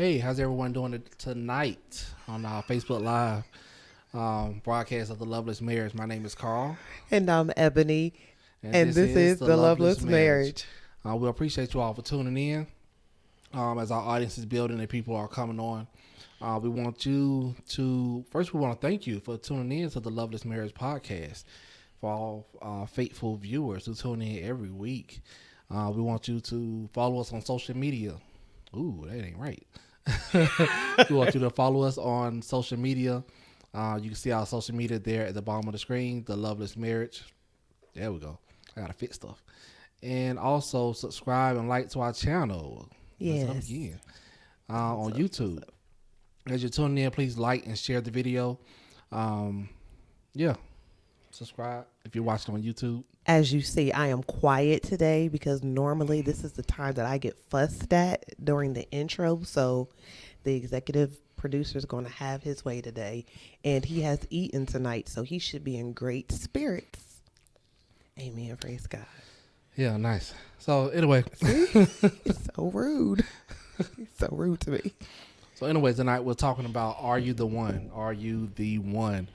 Hey, how's everyone doing tonight on Facebook Live broadcast of the Loveless Marriage? My name is Carl, And I'm Ebony, and and this this is is the the Loveless Loveless Marriage. Marriage. We appreciate you all for tuning in. As our audience is building and people are coming on, we want you to first. We want to thank you for tuning in to the Loveless Marriage podcast. For all faithful viewers who tune in every week, we want you to follow us on social media. Ooh, that ain't right. We want you to follow us on social media. You can see our social media there at the bottom of the screen, the Loveless Marriage. There we go. I gotta fix stuff. And also subscribe and like to our channel. Yes. Up again. On YouTube. As you're tuning in, please like and share the video. Yeah. Subscribe if you're watching on YouTube. As you see, I am quiet today because normally this is the time that I get fussed at during the intro. So the executive producer is going to have his way today. And he has eaten tonight, so he should be in great spirits. Amen. Praise God. Yeah, nice. So anyway. It's so rude. It's so rude to me. So anyway, tonight we're talking about Are You the One? Are You the One?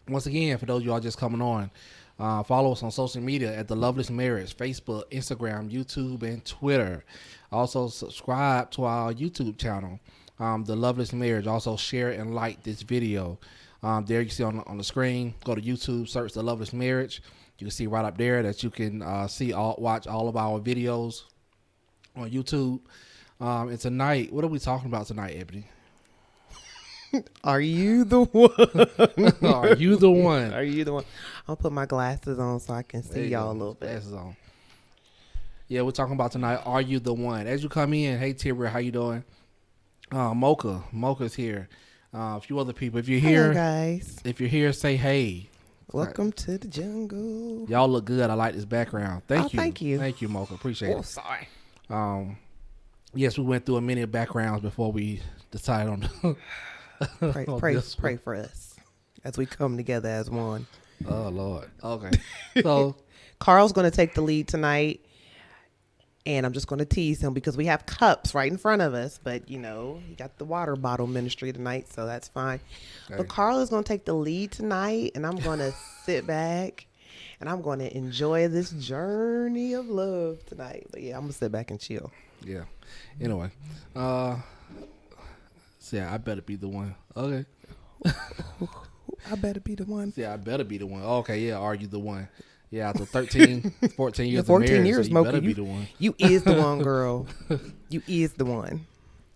Once again, for those of you all just coming on, follow us on social media at The Loveless Marriage, Facebook, Instagram, YouTube, and Twitter. Also, subscribe to our YouTube channel, The Loveless Marriage. Also, share and like this video. There you see on the screen, go to YouTube, search The Loveless Marriage. You can see right up there that you can watch all of our videos on YouTube. And tonight, what are we talking about tonight, Ebony? Are you the one? Are you the one? Are you the one? I'll put my glasses on so I can see y'all a little bit. Glasses on. Yeah, we're talking about tonight. Are you the one? As you come in, hey Tibra, how you doing? Mocha's here. A few other people. If you're here, hello guys. If you're here, say hey. Welcome to the jungle. Y'all look good. I like this background. Thank you. Thank you, Mocha. Appreciate it. Sorry. Yes, we went through a many backgrounds before we decided on. Pray for us as we come together as one. Oh Lord. Okay. So Carl's going to take the lead tonight, and I'm just going to tease him because we have cups right in front of us. But he got the water bottle ministry tonight, so that's fine. Okay. But Carl is going to take the lead tonight, and I'm going to sit back and I'm going to enjoy this journey of love tonight. But yeah, I'm gonna sit back and chill. Yeah. Anyway, I better be the one. Okay. I better be the one. I better be the one. Okay, yeah, are you the one? Yeah, after 13, 14 years 14 of marriage, years, so you Mocha, better be the one. You is the one, girl. You is the one.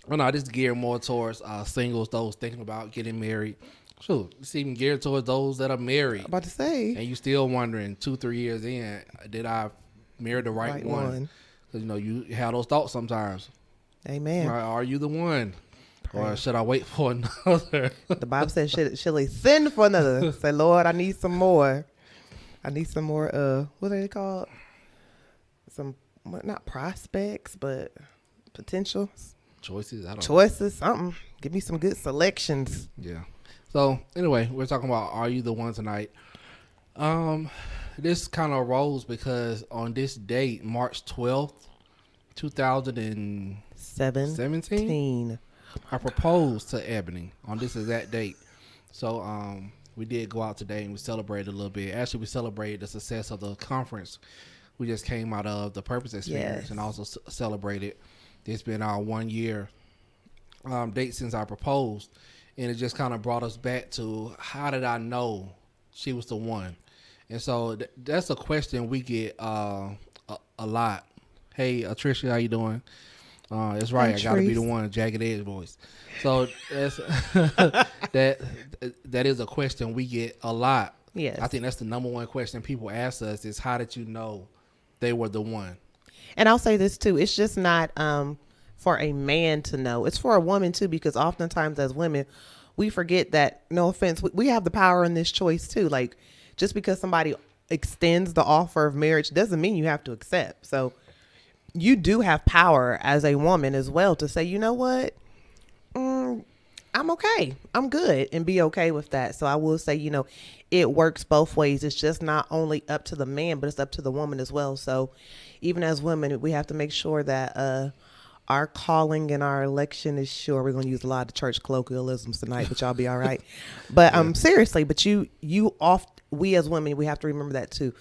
Well, no, this is geared more towards singles, those thinking about getting married. Sure, it's even geared towards those that are married. I'm about to say. And you still wondering 2-3 years in, did I marry the right one? Because, you have those thoughts sometimes. Amen. Are you the one? Or should I wait for another? The Bible says, should they send for another? Say, Lord, I need some more. I need some more, what are they called? Some, not prospects, but potentials. Choices? I don't know. Choices, something. Give me some good selections. Yeah. So, anyway, we're talking about Are You the One tonight. This kind of arose because on this date, March 12th, 2017, I proposed to Ebony on this exact date. So we did go out today and we celebrated a little bit. Actually, we celebrated the success of the conference we just came out of, the Purpose Experience, and also celebrated. It's been our 1 year date since I proposed, and it just kind of brought us back to how did I know she was the one? And so that's a question we get a lot. Hey, Tricia, how you doing? That's right. I got to be the one, Jagged Edge voice. So that's, that is a question we get a lot. Yes. I think that's the number one question people ask us is, how did you know they were the one? And I'll say this too. It's just not for a man to know. It's for a woman too, because oftentimes as women, we forget that, no offense, we have the power in this choice too. Like, just because somebody extends the offer of marriage doesn't mean you have to accept. So you do have power as a woman as well to say, you know what? I'm okay. I'm good, and be okay with that. So I will say, it works both ways. It's just not only up to the man, but it's up to the woman as well. So even as women, we have to make sure that our calling and our election is sure. We're going to use a lot of church colloquialisms tonight, but y'all be all right. But seriously, but we as women, we have to remember that too.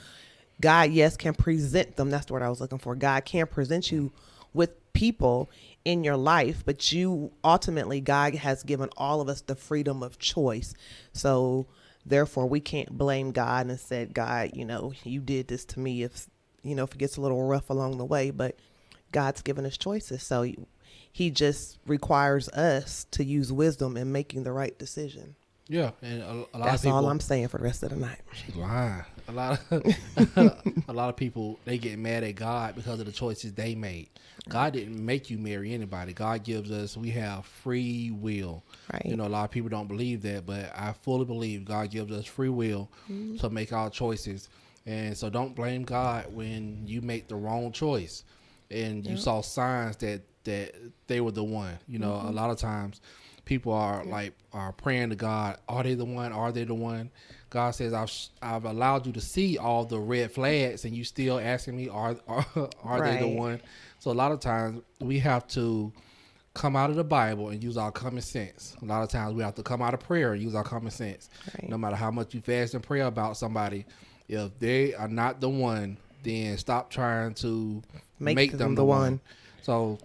God, yes, can present them. That's the word I was looking for. God can present you with people in your life, but you ultimately, God has given all of us the freedom of choice. So therefore, we can't blame God and say, God, you did this to me if it gets a little rough along the way, but God's given us choices. So he just requires us to use wisdom in making the right decision. Yeah, and a lot That's of people, all I'm saying for the rest of the night. She's lying. A lot of people, they get mad at God because of the choices they made. God didn't make you marry anybody. God gives us, we have free will. Right. A lot of people don't believe that, but I fully believe God gives us free will to make our choices. And so don't blame God when you make the wrong choice and you saw signs that they were the one. A lot of times people are praying to God, are they the one? Are they the one? God says, I've allowed you to see all the red flags and you still asking me, are they the one? So a lot of times we have to come out of the Bible and use our common sense. A lot of times we have to come out of prayer and use our common sense. Right. No matter how much you fast and pray about somebody, if they are not the one, then stop trying to make them the one. So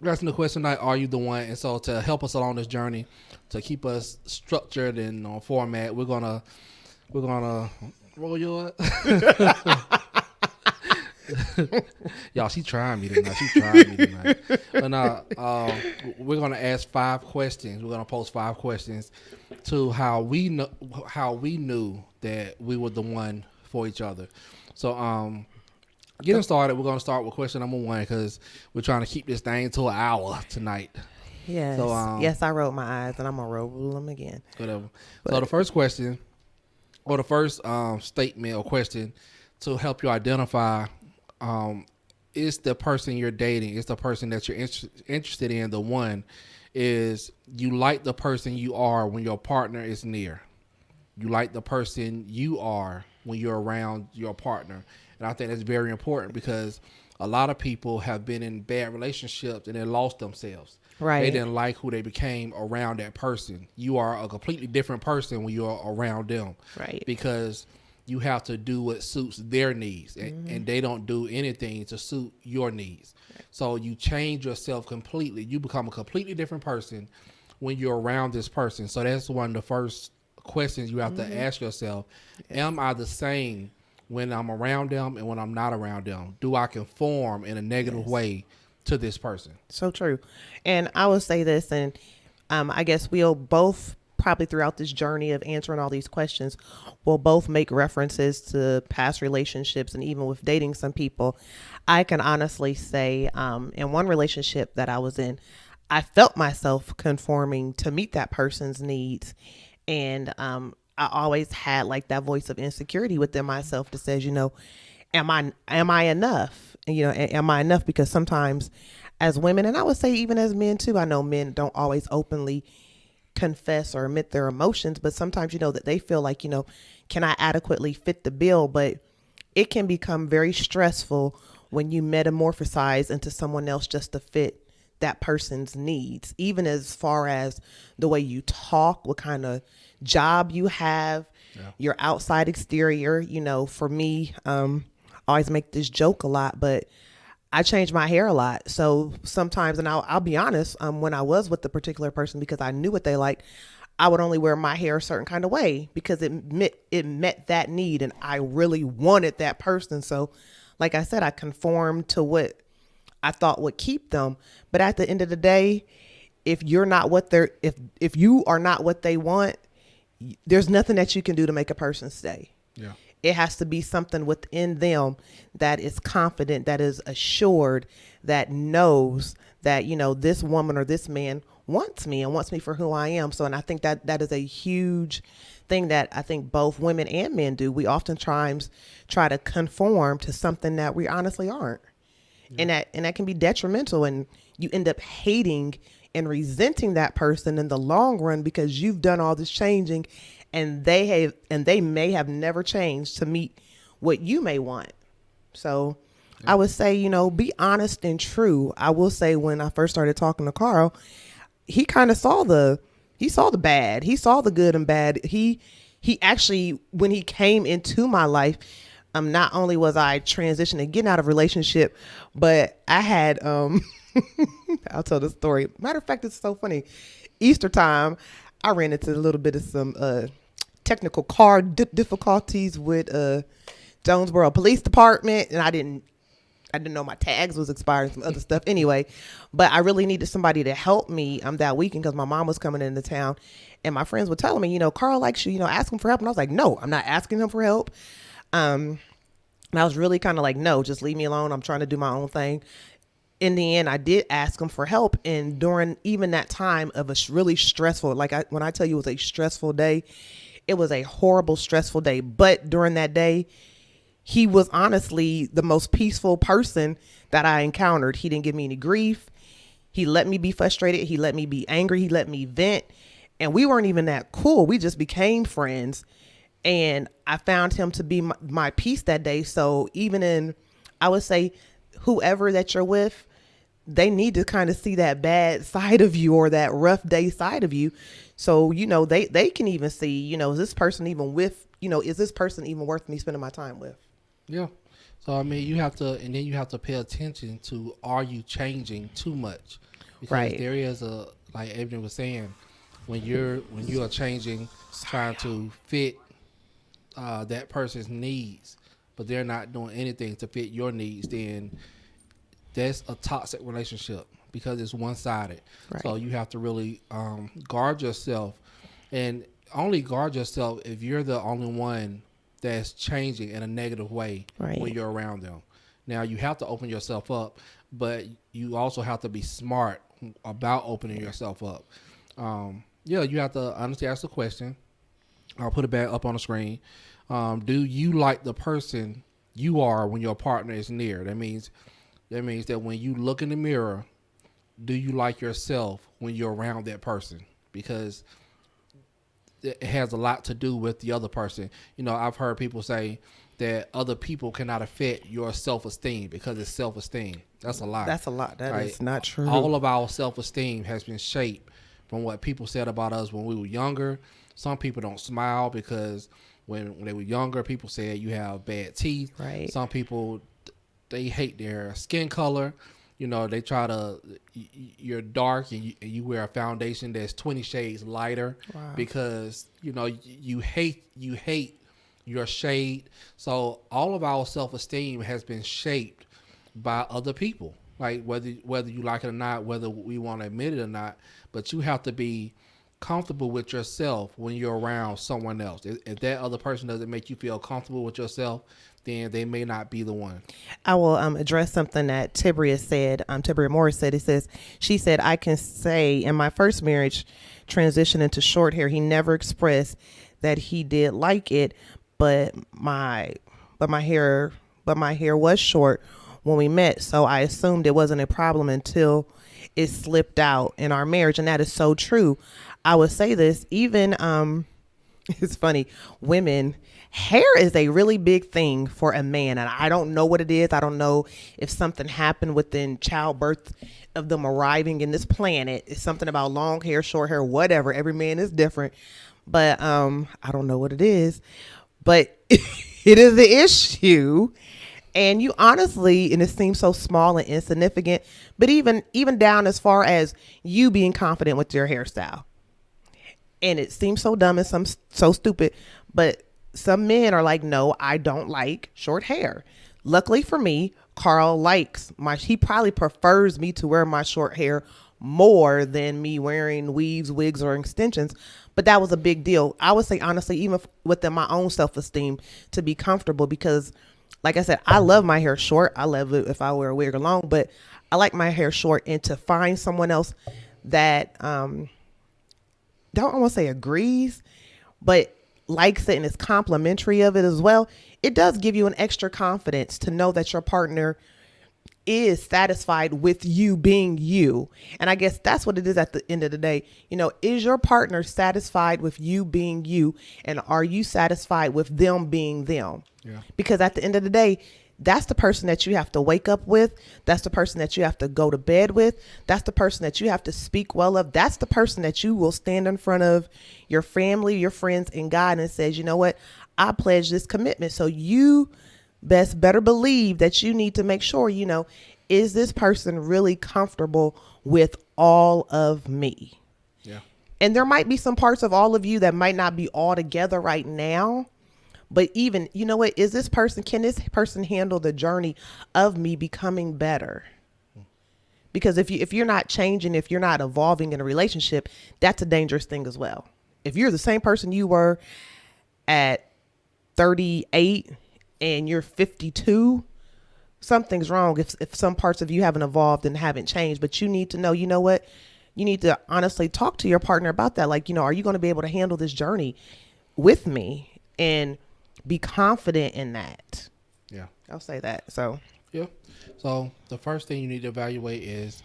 that's the question tonight, are you the one? And so to help us along this journey, to keep us structured and on format, we're gonna roll your y'all, she trying me tonight. But we're gonna ask 5 questions. We're gonna post 5 questions to how we knew that we were the one for each other. So getting started, we're gonna start with question number 1 because we're trying to keep this thing to an hour tonight. Yes. So, yes, I rolled my eyes and I'm gonna roll them again. Whatever. So the first question, or the first statement or question to help you identify is the person you're dating, is the person that you're interested in the one, is you like the person you are when your partner is near. You like the person you are when you're around your partner. And I think that's very important because a lot of people have been in bad relationships and they lost themselves. Right. They didn't like who they became around that person. You are a completely different person when you're around them. Right. Because you have to do what suits their needs and they don't do anything to suit your needs. Right. So you change yourself completely. You become a completely different person when you're around this person. So that's one of the first questions you have to ask yourself. Am I the same when I'm around them and when I'm not around them? Do I conform in a negative way to this person? So true. And I will say this, and I guess we'll both probably throughout this journey of answering all these questions, we'll both make references to past relationships. And even with dating some people, I can honestly say in one relationship that I was in, I felt myself conforming to meet that person's needs. And I always had like that voice of insecurity within myself that says, am I enough? Am I enough? Because sometimes as women, and I would say even as men too, I know men don't always openly confess or admit their emotions, but sometimes, that they feel like, can I adequately fit the bill? But it can become very stressful when you metamorphosize into someone else just to fit that person's needs, even as far as the way you talk, what kind of job you have, your outside exterior. For me, I always make this joke a lot, but I change my hair a lot. So sometimes, and I'll be honest, when I was with the particular person, because I knew what they liked, I would only wear my hair a certain kind of way because it met that need and I really wanted that person. So like I said, I conformed to what I thought would keep them. But at the end of the day, if you are not what they want, there's nothing that you can do to make a person stay. Yeah. It has to be something within them that is confident, that is assured, that knows that, this woman or this man wants me and wants me for who I am. So, and I think that is a huge thing that I think both women and men do. We oftentimes try to conform to something that we honestly aren't. Yeah. And that can be detrimental, and you end up hating and resenting that person in the long run because you've done all this changing and they may have never changed to meet what you may want. So I would say, be honest and true. I will say when I first started talking to Carl, he kind of saw the bad. He saw the good and bad. He actually, when he came into my life, not only was I transitioning, getting out of relationship, but I had, I'll tell the story. Matter of fact, it's so funny. Easter time, I ran into a little bit of some technical car difficulties with Jonesboro Police Department, and I didn't know my tags was expired and some other stuff anyway. But I really needed somebody to help me that weekend because my mom was coming into town, and my friends were telling me, Carl likes you, ask him for help. And I was like, no, I'm not asking him for help. And I was really kind of like, no, just leave me alone. I'm trying to do my own thing. In the end, I did ask him for help. And during even that time of a really stressful, when I tell you it was a stressful day, it was a horrible, stressful day. But during that day, he was honestly the most peaceful person that I encountered. He didn't give me any grief. He let me be frustrated. He let me be angry. He let me vent. And we weren't even that cool. We just became friends. And I found him to be my peace that day. So I would say, whoever that you're with, they need to kind of see that bad side of you or that rough day side of you. So, they can even see, is this person even worth me spending my time with? Yeah. So, you have to pay attention to, are you changing too much? Because right. There is like Evan was saying, when you are changing, trying to fit that person's needs, but they're not doing anything to fit your needs, then that's a toxic relationship because it's one-sided. Right. So you have to really guard yourself, and only guard yourself if you're the only one that's changing in a negative way when you're around them. Now, you have to open yourself up, but you also have to be smart about opening yourself up. You have to honestly ask the question. I'll put it back up on the screen. Do you like the person you are when your partner is near? That means that when you look in the mirror, do you like yourself when you're around that person? Because it has a lot to do with the other person. I've heard people say that other people cannot affect your self-esteem because it's self-esteem. That's a lie. That's a lot. That is not true. All of our self-esteem has been shaped from what people said about us when we were younger. Some people don't smile because when they were younger, people said you have bad teeth. Right. Some people, they hate their skin color. They try to, you're dark and you wear a foundation that's 20 shades lighter. Wow. Because, you hate your shade. So all of our self-esteem has been shaped by other people. Like whether you like it or not, whether we want to admit it or not, but you have to be comfortable with yourself when you're around someone else. If that other person doesn't make you feel comfortable with yourself, then they may not be the one. I will address something that Tibria said. Tibria Morris said. She said, I can say in my first marriage transition into short hair, he never expressed that he did like it, but my hair was short when we met. So I assumed it wasn't a problem until it slipped out in our marriage. And that is so true. I would say this, even, it's funny, women, hair is a really big thing for a man. And I don't know what it is. I don't know if something happened within childbirth of them arriving in this planet. It's something about long hair, short hair, whatever. Every man is different. But I don't know what it is. But it is the issue. And you honestly, and it seems so small and insignificant, but even down as far as you being confident with your hairstyle. And it seems so dumb and so stupid, but some men are like, no, I don't like short hair. Luckily for me, Carl he probably prefers me to wear my short hair more than me wearing weaves, wigs, or extensions. But that was a big deal. I would say, honestly, even within my own self-esteem, to be comfortable, because like I said, I love my hair short. I love it if I wear a wig or long, but I like my hair short. And to find someone else that don't want to say agrees, but likes it and is complimentary of it as well, it does give you an extra confidence to know that your partner is satisfied with you being you. And I guess that's what it is at the end of the day. Is your partner satisfied with you being you? And are you satisfied with them being them? Yeah. Because at the end of the day, that's the person that you have to wake up with. That's the person that you have to go to bed with. That's the person that you have to speak well of. That's the person that you will stand in front of your family, your friends, and God and says, you know what? I pledge this commitment. So you better believe that you need to make sure, is this person really comfortable with all of me? Yeah. And there might be some parts of all of you that might not be all together right now. But even, can this person handle the journey of me becoming better? Because if you're not changing, if you're not evolving in a relationship, that's a dangerous thing as well. If you're the same person you were at 38 and you're 52, something's wrong if some parts of you haven't evolved and haven't changed. But you need to know, you know what? You need to honestly talk to your partner about that. Like, are you going to be able to handle this journey with me? And be confident in that. Yeah. I'll say that. So. Yeah. So the first thing you need to evaluate is,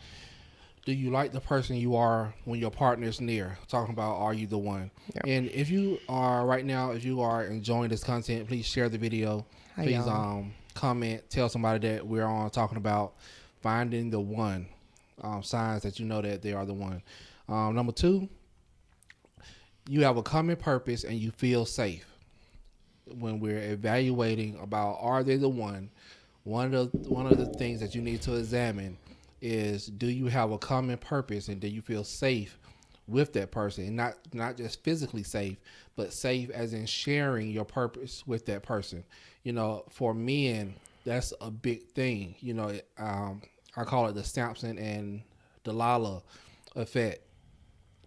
do you like the person you are when your partner is near? Talking about, are you the one? Yeah. And if you are right now, if you are enjoying this content, please share the video. Hi, please y'all. Comment, tell somebody that we're on talking about finding the one, signs that you know that they are the one. Number 2, you have a common purpose and you feel safe. When we're evaluating about are they the one of the things that you need to examine is, do you have a common purpose and do you feel safe with that person? And not just physically safe, but safe as in sharing your purpose with that person. For men, that's a big thing. I call it the Samson and Delilah effect.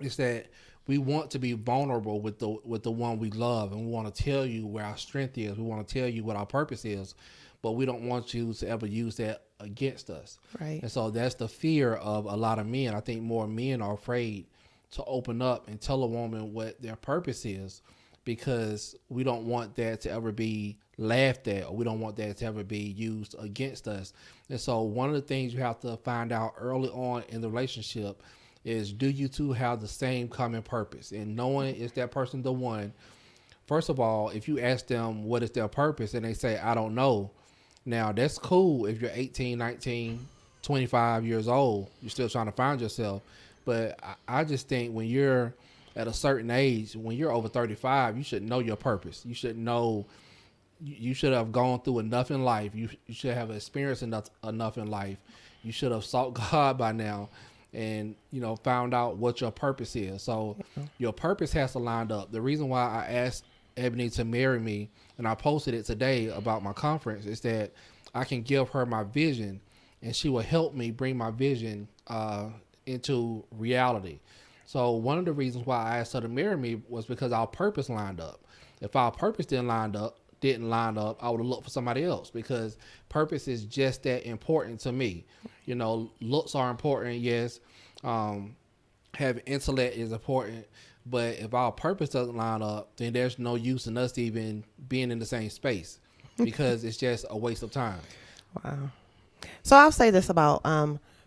It's that we want to be vulnerable with the one we love, and we want to tell you where our strength is. We want to tell you what our purpose is, but we don't want you to ever use that against us. Right. And so that's the fear of a lot of men. I think more men are afraid to open up and tell a woman what their purpose is, because we don't want that to ever be laughed at, or we don't want that to ever be used against us. And so one of the things you have to find out early on in the relationship is, do you two have the same common purpose? And knowing, is that person the one? First of all, if you ask them what is their purpose and they say, I don't know, now that's cool if you're 18, 19, 25 years old, you're still trying to find yourself. But I just think when you're at a certain age, when you're over 35, you should know your purpose. You should know, you should have gone through enough in life. You should have experienced enough in life. You should have sought God by now and, found out what your purpose is. So your purpose has to line up. The reason why I asked Ebony to marry me, and I posted it today about my conference, is that I can give her my vision and she will help me bring my vision into reality. So one of the reasons why I asked her to marry me was because our purpose lined up. If our purpose didn't line up, I would have looked for somebody else, because purpose is just that important to me. Looks are important, yes. Having intellect is important, but if our purpose doesn't line up, then there's no use in us even being in the same space, because it's just a waste of time. Wow. So I'll say this about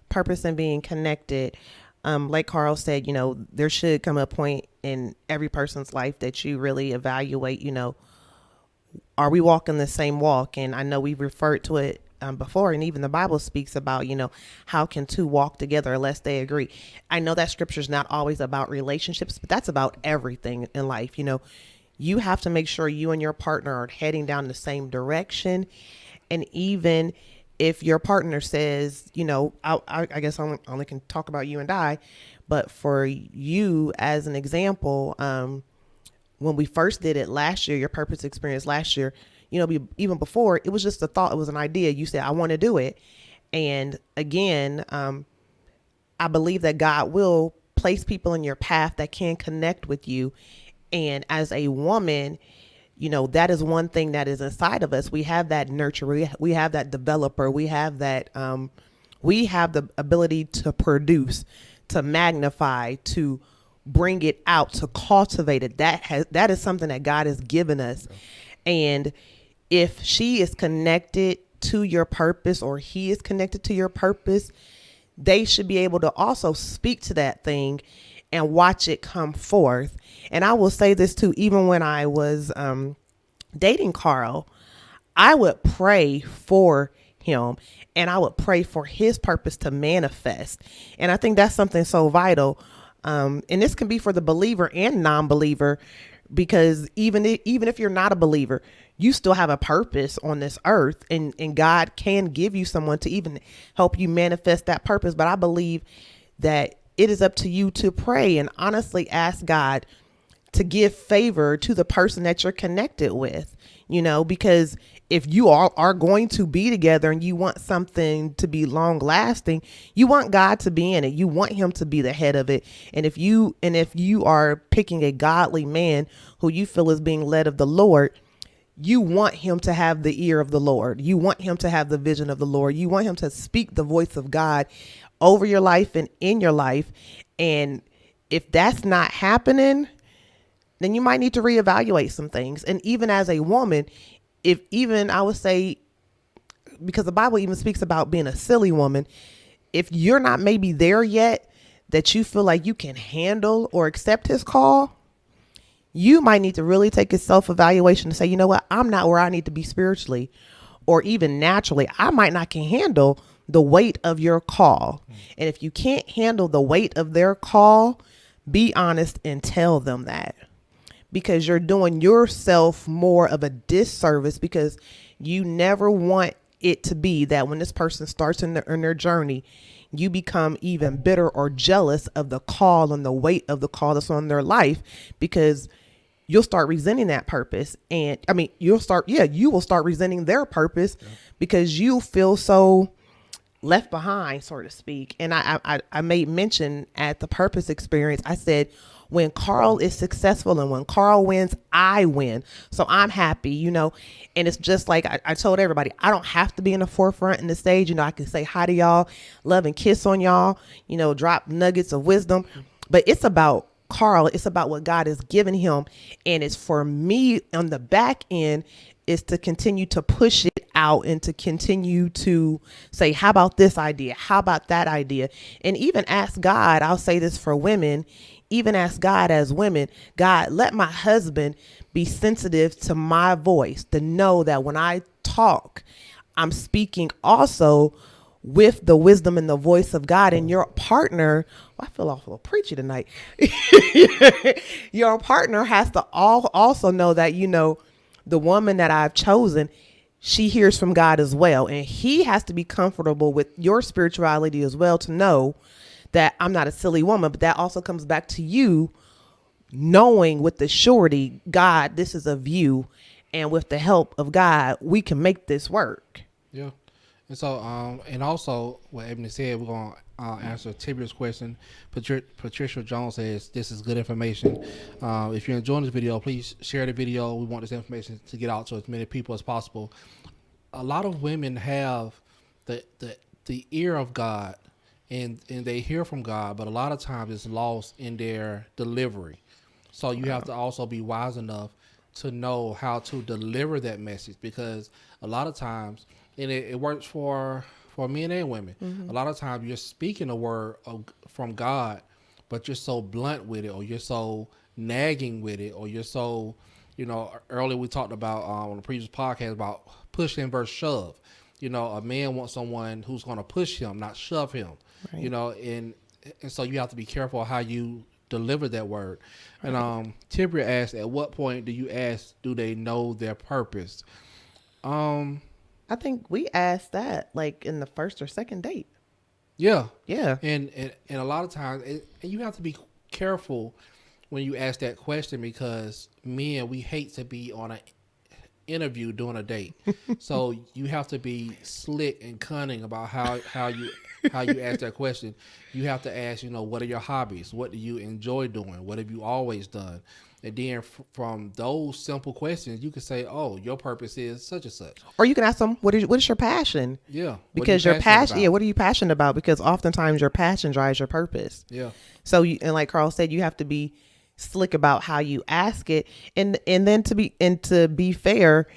purpose and being connected. Like Carl said, there should come a point in every person's life that you really evaluate, are we walking the same walk? And I know we've referred to it before, and even the Bible speaks about, how can two walk together unless they agree? I know that scripture is not always about relationships, but that's about everything in life. You have to make sure you and your partner are heading down the same direction. And even if your partner says, I guess I only can talk about you and I, but for you as an example, when we first did it last year, your purpose experience last year, even before, it was just a thought, it was an idea. You said, I want to do it. And again, I believe that God will place people in your path that can connect with you. And as a woman, that is one thing that is inside of us. We have that nurturer, we have that developer, we have that, we have the ability to produce, to magnify, to bring it out, to cultivate it. That is something that God has given us. And if she is connected to your purpose, or he is connected to your purpose, they should be able to also speak to that thing and watch it come forth. And I will say this too, even when I was dating Carl, I would pray for him, and I would pray for his purpose to manifest. And I think that's something so vital. And this can be for the believer and non-believer, because even if you're not a believer, you still have a purpose on this earth, and God can give you someone to even help you manifest that purpose. But I believe that it is up to you to pray and honestly ask God to give favor to the person that you're connected with, because if you all are going to be together and you want something to be long lasting, you want God to be in it. You want him to be the head of it. And if you are picking a godly man who you feel is being led of the Lord, you want him to have the ear of the Lord. You want him to have the vision of the Lord. You want him to speak the voice of God over your life and in your life. And if that's not happening, then you might need to reevaluate some things. And even as a woman, I would say, because the Bible even speaks about being a silly woman, if you're not maybe there yet, that you feel like you can handle or accept his call, you might need to really take a self-evaluation and say, you know what, I'm not where I need to be spiritually or even naturally. I might not can handle the weight of your call. And if you can't handle the weight of their call, be honest and tell them that, because you're doing yourself more of a disservice, because you never want it to be that when this person starts in their journey, you become even bitter or jealous of the call and the weight of the call that's on their life, because you'll start resenting that purpose. And you will start resenting their purpose because you feel so left behind, so to speak. And I made mention at the purpose experience, I said, when Carl is successful and when Carl wins, I win. So I'm happy, and it's just like I told everybody, I don't have to be in the forefront in the stage. I can say hi to y'all, love and kiss on y'all, drop nuggets of wisdom, but it's about Carl. It's about what God has given him. And it's for me on the back end is to continue to push it out and to continue to say, how about this idea? How about that idea? And even ask God, I'll say this for women, even ask God as women, God, let my husband be sensitive to my voice, to know that when I talk, I'm speaking also with the wisdom and the voice of God. And your partner, I feel awful preachy tonight. Your partner has to also know that, the woman that I've chosen, she hears from God as well. And he has to be comfortable with your spirituality as well, to know that I'm not a silly woman. But that also comes back to you knowing with the surety, God, this is of you. And with the help of God, we can make this work. Yeah. And so, and also what Ebony said, we're going to answer Tibria's question. Patricia Jones says, this is good information. If you're enjoying this video, please share the video. We want this information to get out to as many people as possible. A lot of women have the ear of God and they hear from God, but a lot of times it's lost in their delivery. So you have to also be wise enough to know how to deliver that message, because a lot of times, and it works for men and women. Mm-hmm. A lot of times you're speaking a word from God, but you're so blunt with it, or you're so nagging with it, or you're so, earlier we talked about on the previous podcast about pushing versus shove. A man wants someone who's going to push him, not shove him. Right. And so you have to be careful how you deliver that word. Right. And Tibria asked, at what point do you ask, do they know their purpose? I think we asked that like in the first or second date. Yeah. Yeah. And a lot of times, and you have to be careful when you ask that question, because men, we hate to be on an interview during a date. So you have to be slick and cunning about how you ask that question. You have to ask, what are your hobbies? What do you enjoy doing? What have you always done? And then from those simple questions, you can say, oh, your purpose is such and such. Or you can ask them, what is your passion? Yeah. Because your passion, what are you passionate about? Because oftentimes your passion drives your purpose. Yeah. So, and like Carl said, you have to be slick about how you ask it. And then to be fair,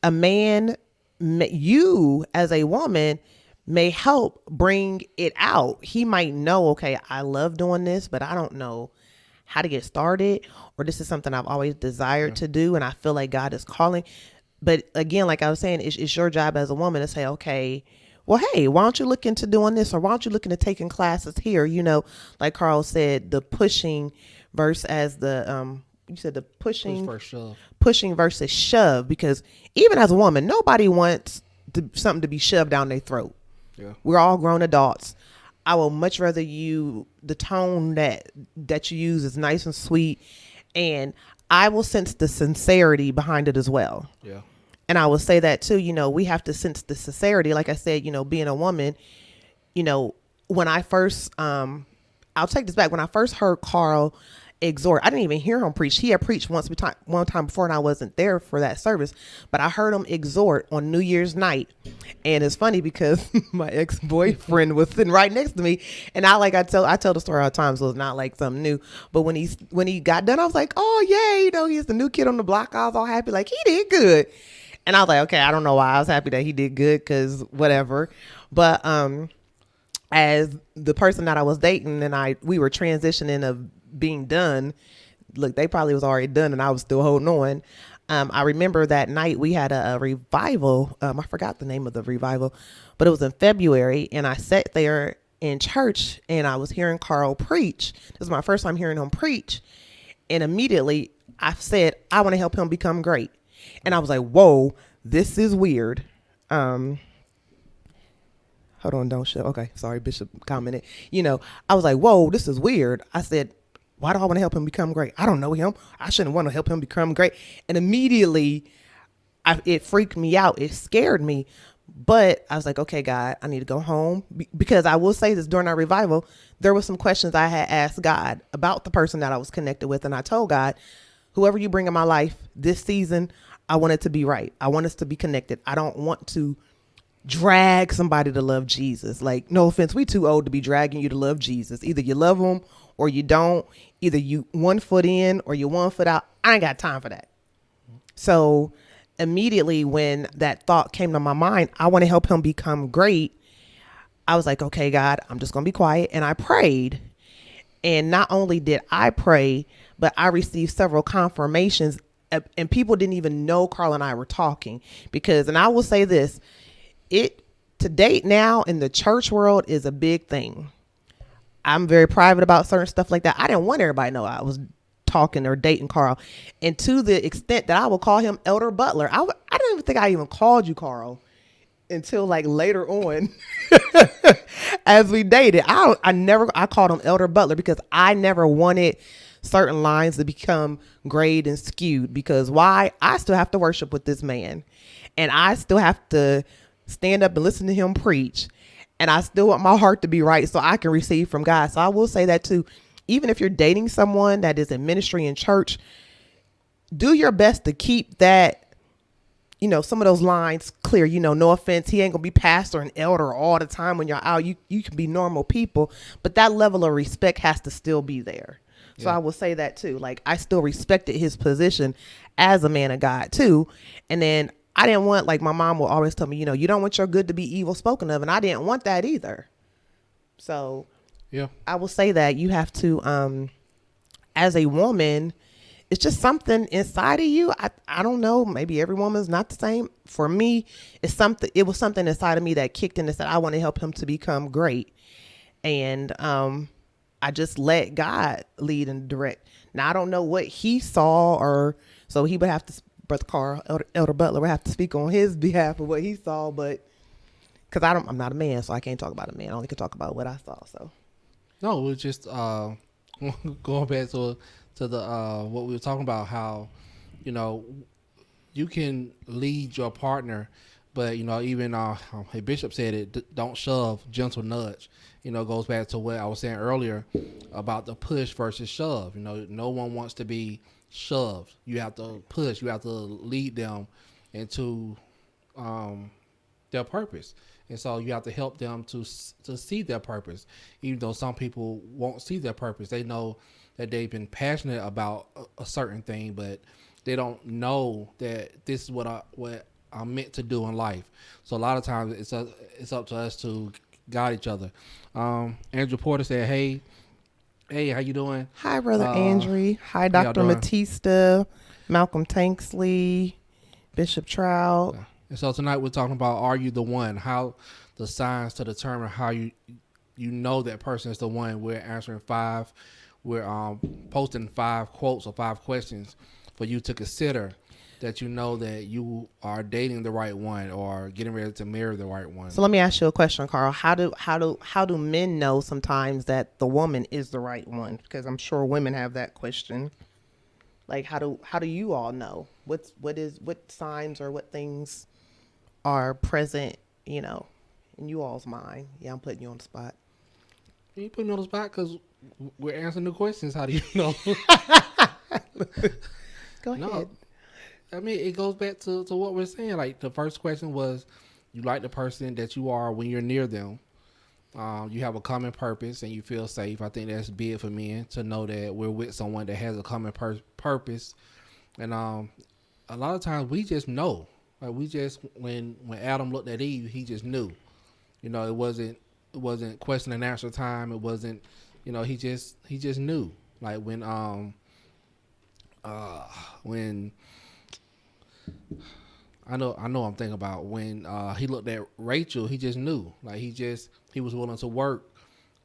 a man, you as a woman, may help bring it out. He might know, okay, I love doing this, but I don't know how to get started, or this is something I've always desired to do, and I feel like God is calling. But again, like I was saying, it's your job as a woman to say, okay, well, hey, why don't you look into doing this, or why don't you look into taking classes here? Like Carl said, the pushing versus as the you said the Push first shove. pushing versus shove, because even as a woman, nobody wants something to be shoved down their throat. Yeah. We're all grown adults. I will much rather the tone that you use is nice and sweet, and I will sense the sincerity behind it as well. Yeah. And I will say that too, we have to sense the sincerity. Like I said, being a woman, when I first, I'll take this back. When I first heard Carl exhort, I didn't even hear him preach. He had preached one time before, and I wasn't there for that service, but I heard him exhort on New Year's night. And it's funny because my ex-boyfriend was sitting right next to me, and I tell the story all the time, so it's not like something new. But when he got done, I was like, oh yeah, he's the new kid on the block. I was all happy, like he did good. And I was like, okay, I don't know why I was happy that he did good, because whatever. But as the person that I was dating and we were transitioning of being done, look, they probably was already done and I was still holding on. I remember that night we had a revival. I forgot the name of the revival, but it was in February, and I sat there in church and I was hearing Carl preach. This was my first time hearing him preach. And immediately I said, I want to help him become great. And I was like, whoa, this is weird. Hold on, don't show. Okay, sorry, Bishop commented. I was like, whoa, this is weird. I said, why do I want to help him become great? I don't know him. I shouldn't want to help him become great. And immediately it freaked me out. It scared me. But I was like, okay, God, I need to go home. Because I will say this, during our revival, there were some questions I had asked God about the person that I was connected with. And I told God, whoever you bring in my life this season, I want it to be right. I want us to be connected. I don't want to drag somebody to love Jesus. Like, no offense, we too old to be dragging you to love Jesus. Either you love him or you don't. Either you 1 foot in or you 1 foot out. I ain't got time for that. So immediately when that thought came to my mind, I want to help him become great. I was like, okay, God, I'm just going to be quiet. And I prayed. And not only did I pray, but I received several confirmations, and people didn't even know Carl and I were talking, because, and I will say this, to date now in the church world is a big thing. I'm very private about certain stuff like that. I didn't want everybody to know I was talking or dating Carl. And to the extent that I will call him Elder Butler. I don't even think I even called you Carl until like later on as we dated. I called him Elder Butler because I never wanted certain lines to become grayed and skewed, because why? I still have to worship with this man, and I still have to stand up and listen to him preach, and I still want my heart to be right so I can receive from God. So I will say that too. Even if you're dating someone that is in ministry in church, do your best to keep that, some of those lines clear. No offense, he ain't gonna be pastor and elder all the time when you're out. You can be normal people, but that level of respect has to still be there. So yeah. I will say that too. Like, I still respected his position as a man of God too. And then I didn't want, like my mom will always tell me, you don't want your good to be evil spoken of. And I didn't want that either. So yeah, I will say that you have to, as a woman, it's just something inside of you. I don't know. Maybe every woman's not the same. For me, it was something inside of me that kicked in and said, I want to help him to become great. And, I just let God lead and direct. Now, I don't know what he saw, so he would have to, Brother Carl, Elder Butler would have to speak on his behalf of what he saw, but because I'm not a man, so I can't talk about a man. I only can talk about what I saw. So no, we're just going back to the what we were talking about, how you can lead your partner, but even hey, Bishop said it, don't shove, gentle nudge. Goes back to what I was saying earlier about the push versus shove. No one wants to be shoved. You have to push. You have to lead them into their purpose. And so you have to help them to see their purpose. Even though some people won't see their purpose, they know that they've been passionate about a certain thing, but they don't know that this is what I'm meant to do in life. So a lot of times it's up to us to guide each other. Andrew Porter said, hey, how you doing? Hi, Brother Andrew. Hi, Dr. Matista, Malcolm Tanksley, Bishop Trout. Yeah. And so tonight we're talking about, are you the one? How the signs to determine how you know that person is the one. We're answering 5. We're posting 5 quotes or 5 questions for you to consider, that you know that you are dating the right one or getting ready to marry the right one. So let me ask you a question, Carl. How do men know sometimes that the woman is the right one? Because I'm sure women have that question. Like, how do you all know what signs or what things are present, in you all's mind? Yeah, I'm putting you on the spot. You put me on the spot because we're answering the questions. How do you know? Go ahead. No, I mean, it goes back to what we're saying. Like, the first question was, you like the person that you are when you're near them. You have a common purpose and you feel safe. I think that's big for men, to know that we're with someone that has a common purpose. And a lot of times we just know. Like, we just, when Adam looked at Eve, he just knew. It wasn't question and answer time. It wasn't, he just knew. Like, when I know I'm thinking about when he looked at Rachel, he just knew. Like, he was willing to work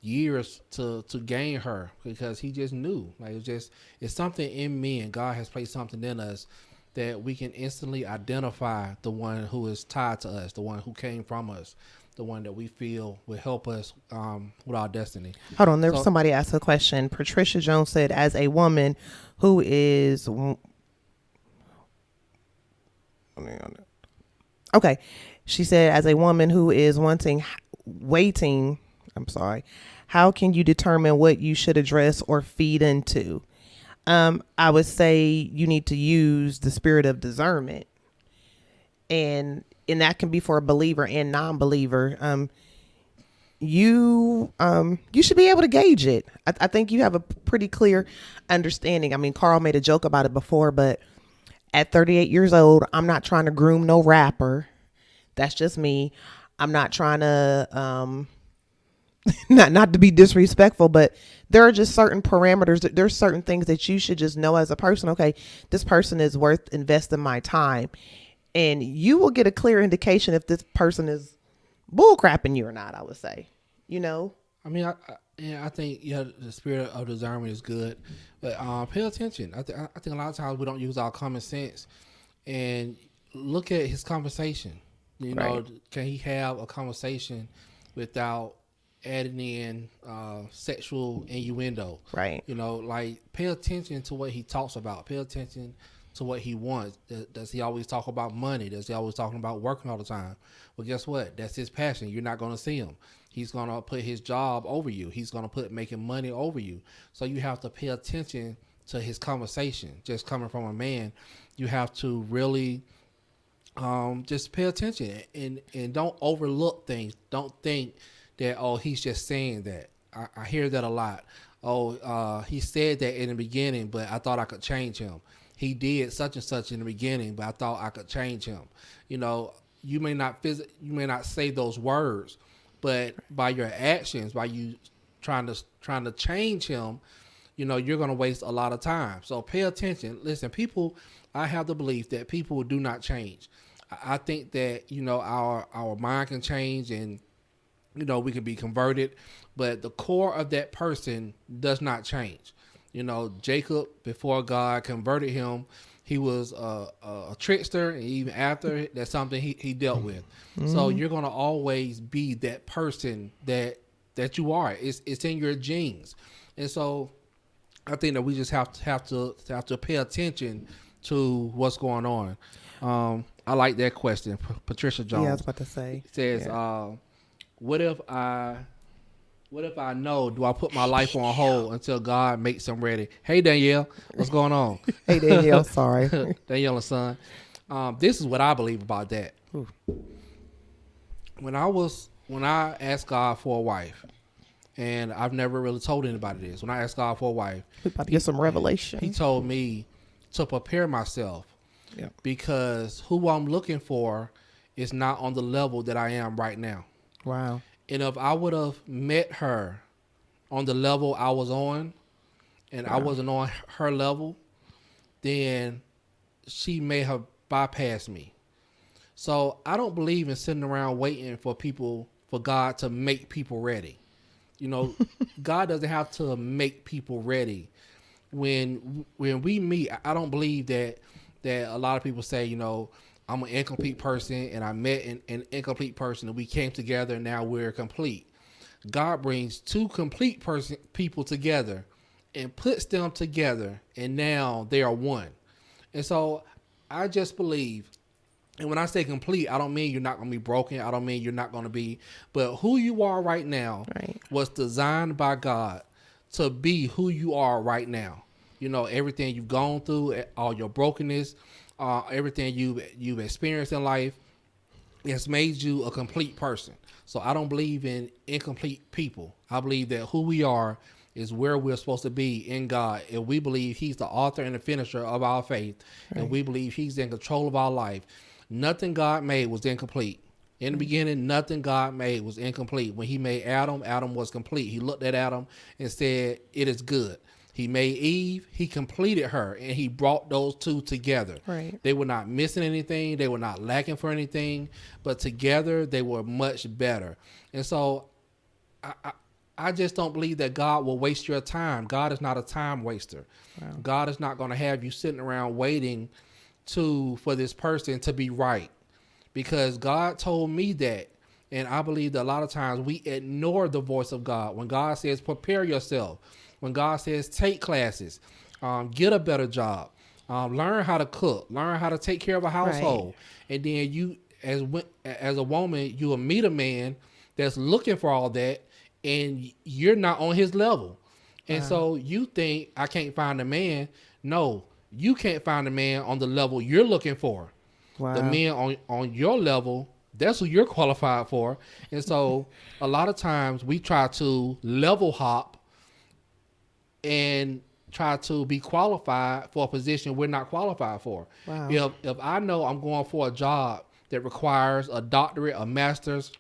years to gain her, because he just knew. Like, it's something in men. God has placed something in us that we can instantly identify the one who is tied to us, the one who came from us, the one that we feel will help us with our destiny. Hold on, there was somebody asked a question. Patricia Jones said, as a woman who is okay, she said, as a woman who is waiting, how can you determine what you should address or feed into? I would say you need to use the spirit of discernment, and that can be for a believer and non-believer. You should be able to gauge it. I think you have a pretty clear understanding. I mean, Carl made a joke about it before, but at 38 years old, I'm not trying to groom no rapper. That's just me. I'm not trying to not to be disrespectful, but there are just certain parameters. There's certain things that you should just know as a person. Okay, this person is worth investing my time, and you will get a clear indication if this person is bullcrapping you or not. I would say, I mean, I think the spirit of discernment is good, but pay attention. I think a lot of times we don't use our common sense and look at his conversation. Right. Can he have a conversation without adding in sexual innuendo? Right. Like, pay attention to what he talks about. Pay attention to what he wants. Does he always talk about money? Does he always talking about working all the time? Well, guess what? That's his passion. You're not going to see him. He's going to put his job over you. He's going to put making money over you. So you have to pay attention to his conversation. Just coming from a man, you have to really just pay attention and don't overlook things. Don't think that, oh, he's just saying that. I hear that a lot. Oh, he said that in the beginning, but I thought I could change him. He did such and such in the beginning, but I thought I could change him. You may not say those words, but by your actions, by you trying to change him, you're going to waste a lot of time. So pay attention. Listen, people, I have the belief that people do not change. I think that, our mind can change and, we can be converted, but the core of that person does not change. Jacob, before God converted him, he was a trickster, and even after, that's something he dealt with. Mm-hmm. So you're going to always be that person that you are. It's in your genes. And so I think that we just have to pay attention to what's going on. I like that question. Patricia Jones. Yeah, I was about to say. Says, what if I know, do I put my life on hold until God makes them ready? Hey, Danielle, what's going on? Hey, Danielle, sorry. Danielle and son. This is what I believe about that. Ooh. When I asked God for a wife, and I've never really told anybody this. When I asked God for a wife, we about to get some revelation. He told me to prepare myself, because who I'm looking for is not on the level that I am right now. Wow. And if I would have met her on the level I was on, and I wasn't on her level, then she may have bypass me. So I don't believe in sitting around waiting for God to make people ready. You know, God doesn't have to make people ready. When we meet, I don't believe that a lot of people say, you know, I'm an incomplete person and I met an incomplete person and we came together and now we're complete. God brings two complete people together and puts them together and now they are one. And so I just believe, and when I say complete, I don't mean you're not going to be broken. I don't mean you're not going to be, but who you are right now was designed by God to be who you are right now. You know, everything you've gone through, all your brokenness, everything you've experienced in life, it's made you a complete person. So I don't believe in incomplete people. I believe that who we are is where we're supposed to be in God. And we believe he's the author and the finisher of our faith. And we believe he's in control of our life. Nothing God made was incomplete. In the beginning, nothing God made was incomplete. When he made Adam, Adam was complete. He looked at Adam and said, it is good. He made Eve, he completed her, and he brought those two together. Right. They were not missing anything. They were not lacking for anything. But together, they were much better. And so I just don't believe that God will waste your time. God is not a time waster. Wow. God is not going to have you sitting around waiting for this person to be right. Because God told me that. And I believe that a lot of times we ignore the voice of God. When God says, prepare yourself. When God says, take classes, get a better job, learn how to cook, learn how to take care of a household. Right. And then you, as a woman, you will meet a man that's looking for all that, and you're not on his level. And so you think, I can't find a man. No, you can't find a man on the level you're looking for. Wow. The men on your level, that's who you're qualified for. And so a lot of times we try to level hop and try to be qualified for a position we're not qualified for. Wow. If I know I'm going for a job that requires a doctorate, a master's,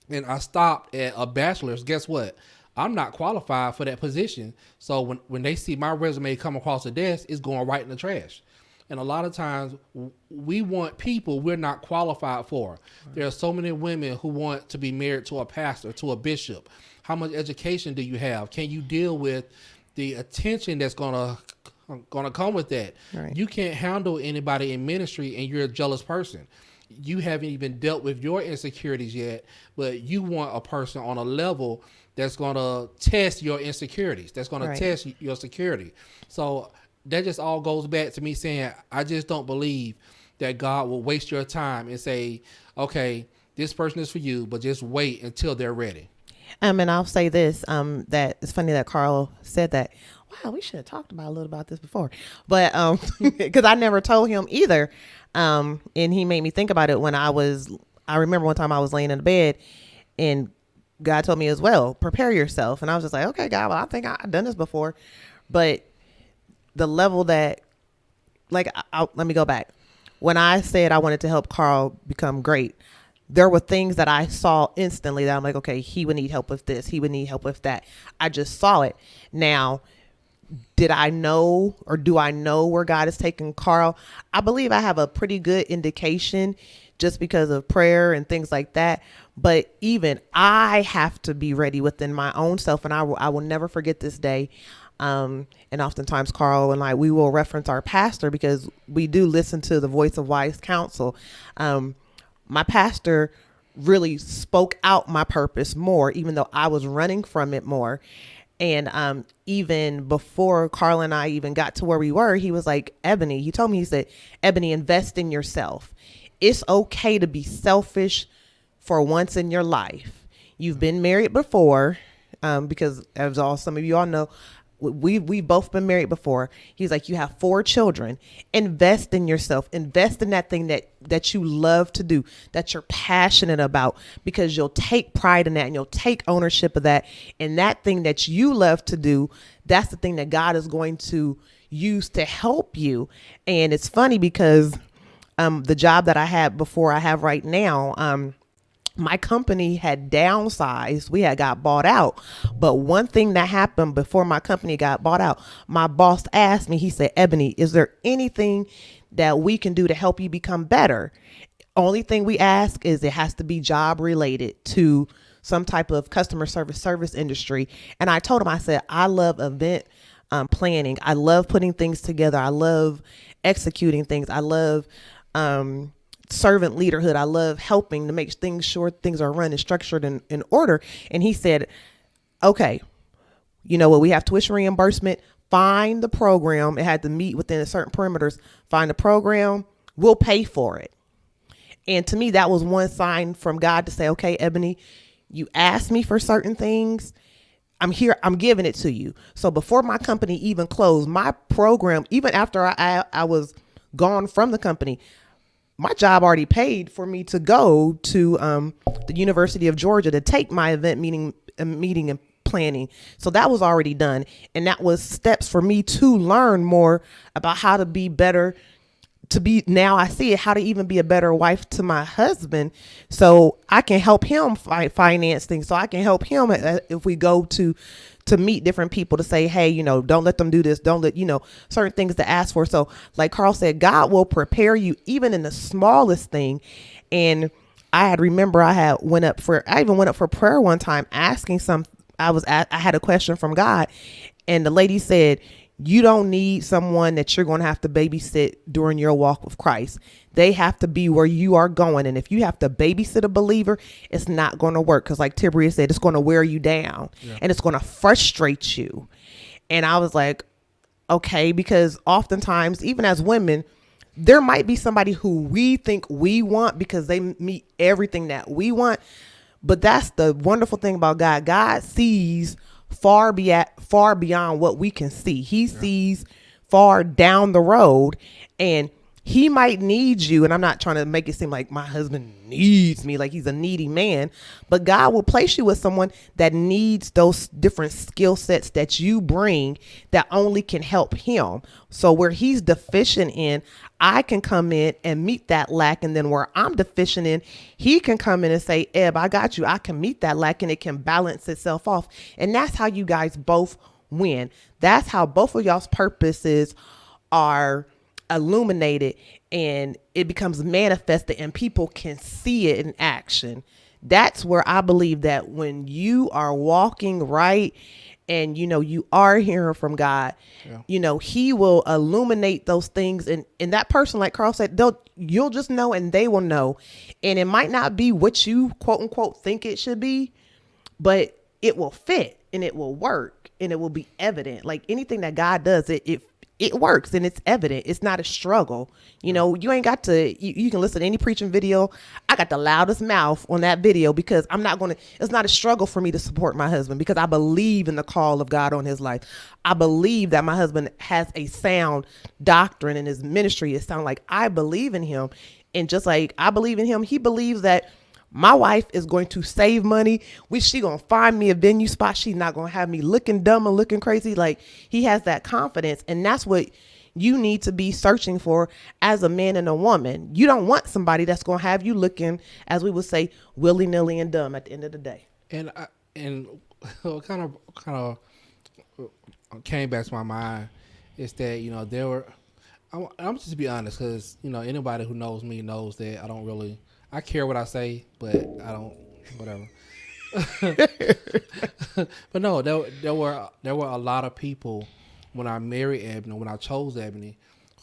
and I stopped at a bachelor's, guess what? I'm not qualified for that position. So when they see my resume come across the desk, it's going right in the trash. And a lot of times we want people we're not qualified for. Right. There are so many women who want to be married to a pastor, to a bishop. How much education do you have? Can you deal with the attention that's gonna come with that? Right. You can't handle anybody in ministry and you're a jealous person. You haven't even dealt with your insecurities yet, but you want a person on a level that's gonna test your insecurities, that's gonna test your security. So that just all goes back to me saying, I just don't believe that God will waste your time and say, okay, this person is for you, but just wait until they're ready. And I'll say this, that it's funny that Carl said that. Wow, we should have talked a little about this before, but because I never told him either. And he made me think about it when I remember one time I was laying in the bed and God told me as well, prepare yourself. And I was just like, okay, God, well, I think I've done this before. But the level that, like, let me go back. When I said I wanted to help Carl become great, there were things that I saw instantly that I'm like, okay, he would need help with this. He would need help with that. I just saw it. Now, did I know, or do I know where God is taking Carl? I believe I have a pretty good indication just because of prayer and things like that. But even I have to be ready within my own self. And I will never forget this day. And oftentimes Carl and we will reference our pastor because we do listen to the voice of wise counsel. My pastor really spoke out my purpose more, even though I was running from it more. And even before Carl and I even got to where we were, he was like, Ebony, he told me, he said, Ebony, invest in yourself. It's okay to be selfish for once in your life. You've been married before, because as some of you all know, we've both been married before. He's like, you have 4 children. Invest in yourself. Invest in that thing that you love to do, that you're passionate about, because you'll take pride in that and you'll take ownership of that. And that thing that you love to do, that's the thing that God is going to use to help you. And it's funny because the job that I had before I have right now, my company had downsized. We had got bought out. But one thing that happened before my company got bought out, my boss asked me, he said, Ebony, is there anything that we can do to help you become better. Only thing we ask is it has to be job related to some type of customer service industry. And I told him, I said, I love event planning. I love putting things together. I love executing things. I love servant leaderhood. I love helping to make things sure things are run and structured in order. And he said, okay, you know what? We have tuition reimbursement. Find the program. It had to meet within a certain parameters. Find the program. We'll pay for it. And to me, that was one sign from God to say, okay, Ebony, you asked me for certain things. I'm here. I'm giving it to you. So before my company even closed, my program, even after I was gone from the company, my job already paid for me to go to the University of Georgia to take my event meeting and planning. So that was already done. And that was steps for me to learn more about how to be better, to be, now I see it, how to even be a better wife to my husband, so I can help him finance things. So I can help him if we go to meet different people to say, hey, you know, don't let them do this. Don't let, you know, certain things to ask for. So like Carl said, God will prepare you even in the smallest thing. And I went up for prayer one time asking I had a question from God, and the lady said, you don't need someone that you're going to have to babysit during your walk with Christ. They have to be where you are going. And if you have to babysit a believer, it's not going to work. Because like Tibria said, it's going to wear you down and it's going to frustrate you. And I was like, okay, because oftentimes, even as women, there might be somebody who we think we want because they meet everything that we want. But that's the wonderful thing about God. God sees far beyond what we can see. He sees far down the road, and he might need you. And I'm not trying to make it seem like my husband needs me, like he's a needy man, but God will place you with someone that needs those different skill sets that you bring that only can help him. So where he's deficient in, I can come in and meet that lack. And then where I'm deficient in, he can come in and say, Eb, I got you. I can meet that lack, and it can balance itself off. And that's how you guys both win. That's how both of y'all's purposes are illuminated, and it becomes manifested, and people can see it in action. That's where I believe that when you are walking right, and you know you are hearing from God, you know he will illuminate those things, and that person, like Carl said, you'll just know, and they will know. And it might not be what you quote unquote think it should be, but it will fit and it will work and it will be evident. Like anything that God does, it works and it's evident. It's not a struggle. You know, you ain't got to, you can listen to any preaching video. I got the loudest mouth on that video because it's not a struggle for me to support my husband because I believe in the call of God on his life. I believe that my husband has a sound doctrine in his ministry. It sounds like I believe in him. And just like I believe in him, he believes that my wife is going to save money. She going to find me a venue spot. She's not going to have me looking dumb and looking crazy. Like he has that confidence. And that's what you need to be searching for as a man and a woman. You don't want somebody that's going to have you looking, as we would say, willy-nilly and dumb at the end of the day. And kind of came back to my mind is that, you know, I'm just to be honest, because, you know, anybody who knows me knows that I care what I say, but I don't, whatever. But no, there were a lot of people when I married Ebony, when I chose Ebony,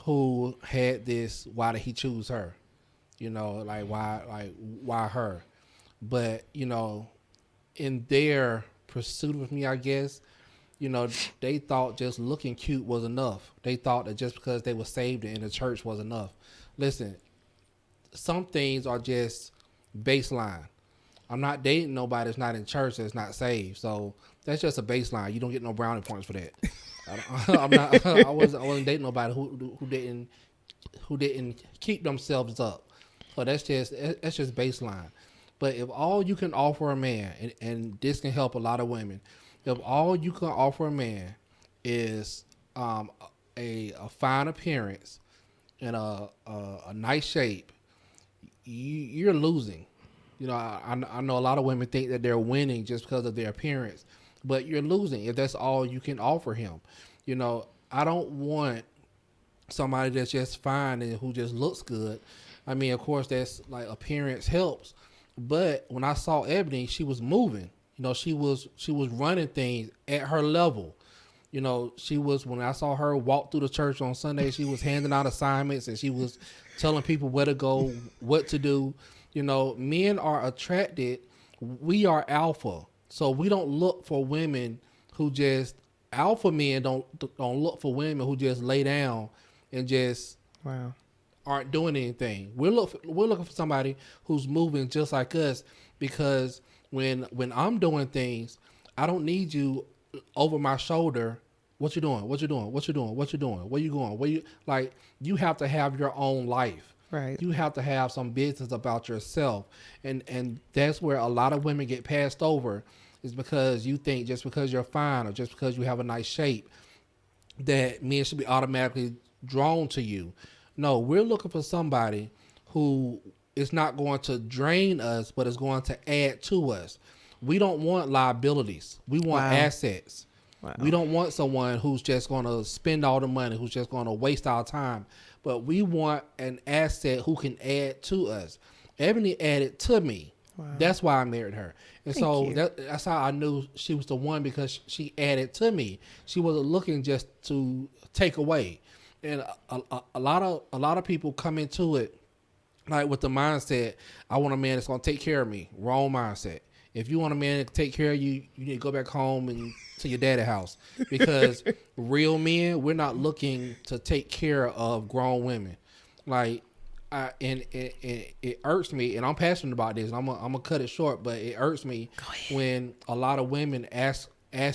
who had this, why did he choose her? You know, like why her? But, you know, in their pursuit of me, I guess, you know, they thought just looking cute was enough. They thought that just because they were saved in the church was enough. Listen, some things are just baseline. I'm not dating nobody that's not in church, that's not saved. So that's just a baseline. You don't get no brownie points for that. I wasn't dating nobody who didn't keep themselves up. So that's just baseline. But if all you can offer a man, and this can help a lot of women, if all you can offer a man is a fine appearance and a nice shape, you're losing. You know, I know a lot of women think that they're winning just because of their appearance, but you're losing if that's all you can offer him. You know, I don't want somebody that's just fine and who just looks good. I mean, of course, that's like appearance helps. But when I saw Ebony, she was moving. You know, she was running things at her level. You know, she was, when I saw her walk through the church on Sunday, she was handing out assignments and she was telling people where to go, what to do. You know, men are attracted. We are alpha. So we don't look for women who just, alpha men don't look for women who just lay down and just Wow. aren't doing anything. We're looking for somebody who's moving just like us, because when I'm doing things, I don't need you over my shoulder. What you doing? What you doing? What you doing? What you doing? Where you going? Where you, like, you have to have your own life. Right. You have to have some business about yourself. And that's where a lot of women get passed over, is because you think just because you're fine or just because you have a nice shape that men should be automatically drawn to you. No, we're looking for somebody who is not going to drain us, but is going to add to us. We don't want liabilities. We want assets. Wow. We don't want someone who's just going to spend all the money, who's just going to waste our time. But we want an asset who can add to us. Ebony added to me. Wow. That's why I married her. And that's how I knew she was the one, because she added to me. She wasn't looking just to take away. And a lot of people come into it like with the mindset, I want a man that's going to take care of me. Wrong mindset. If you want a man to take care of you, you need to go back home and to your daddy's house, because real men, we're not looking to take care of grown women. Like, and it irks me, and I'm passionate about this, and I'm gonna cut it short, but it irks me when a lot of women ask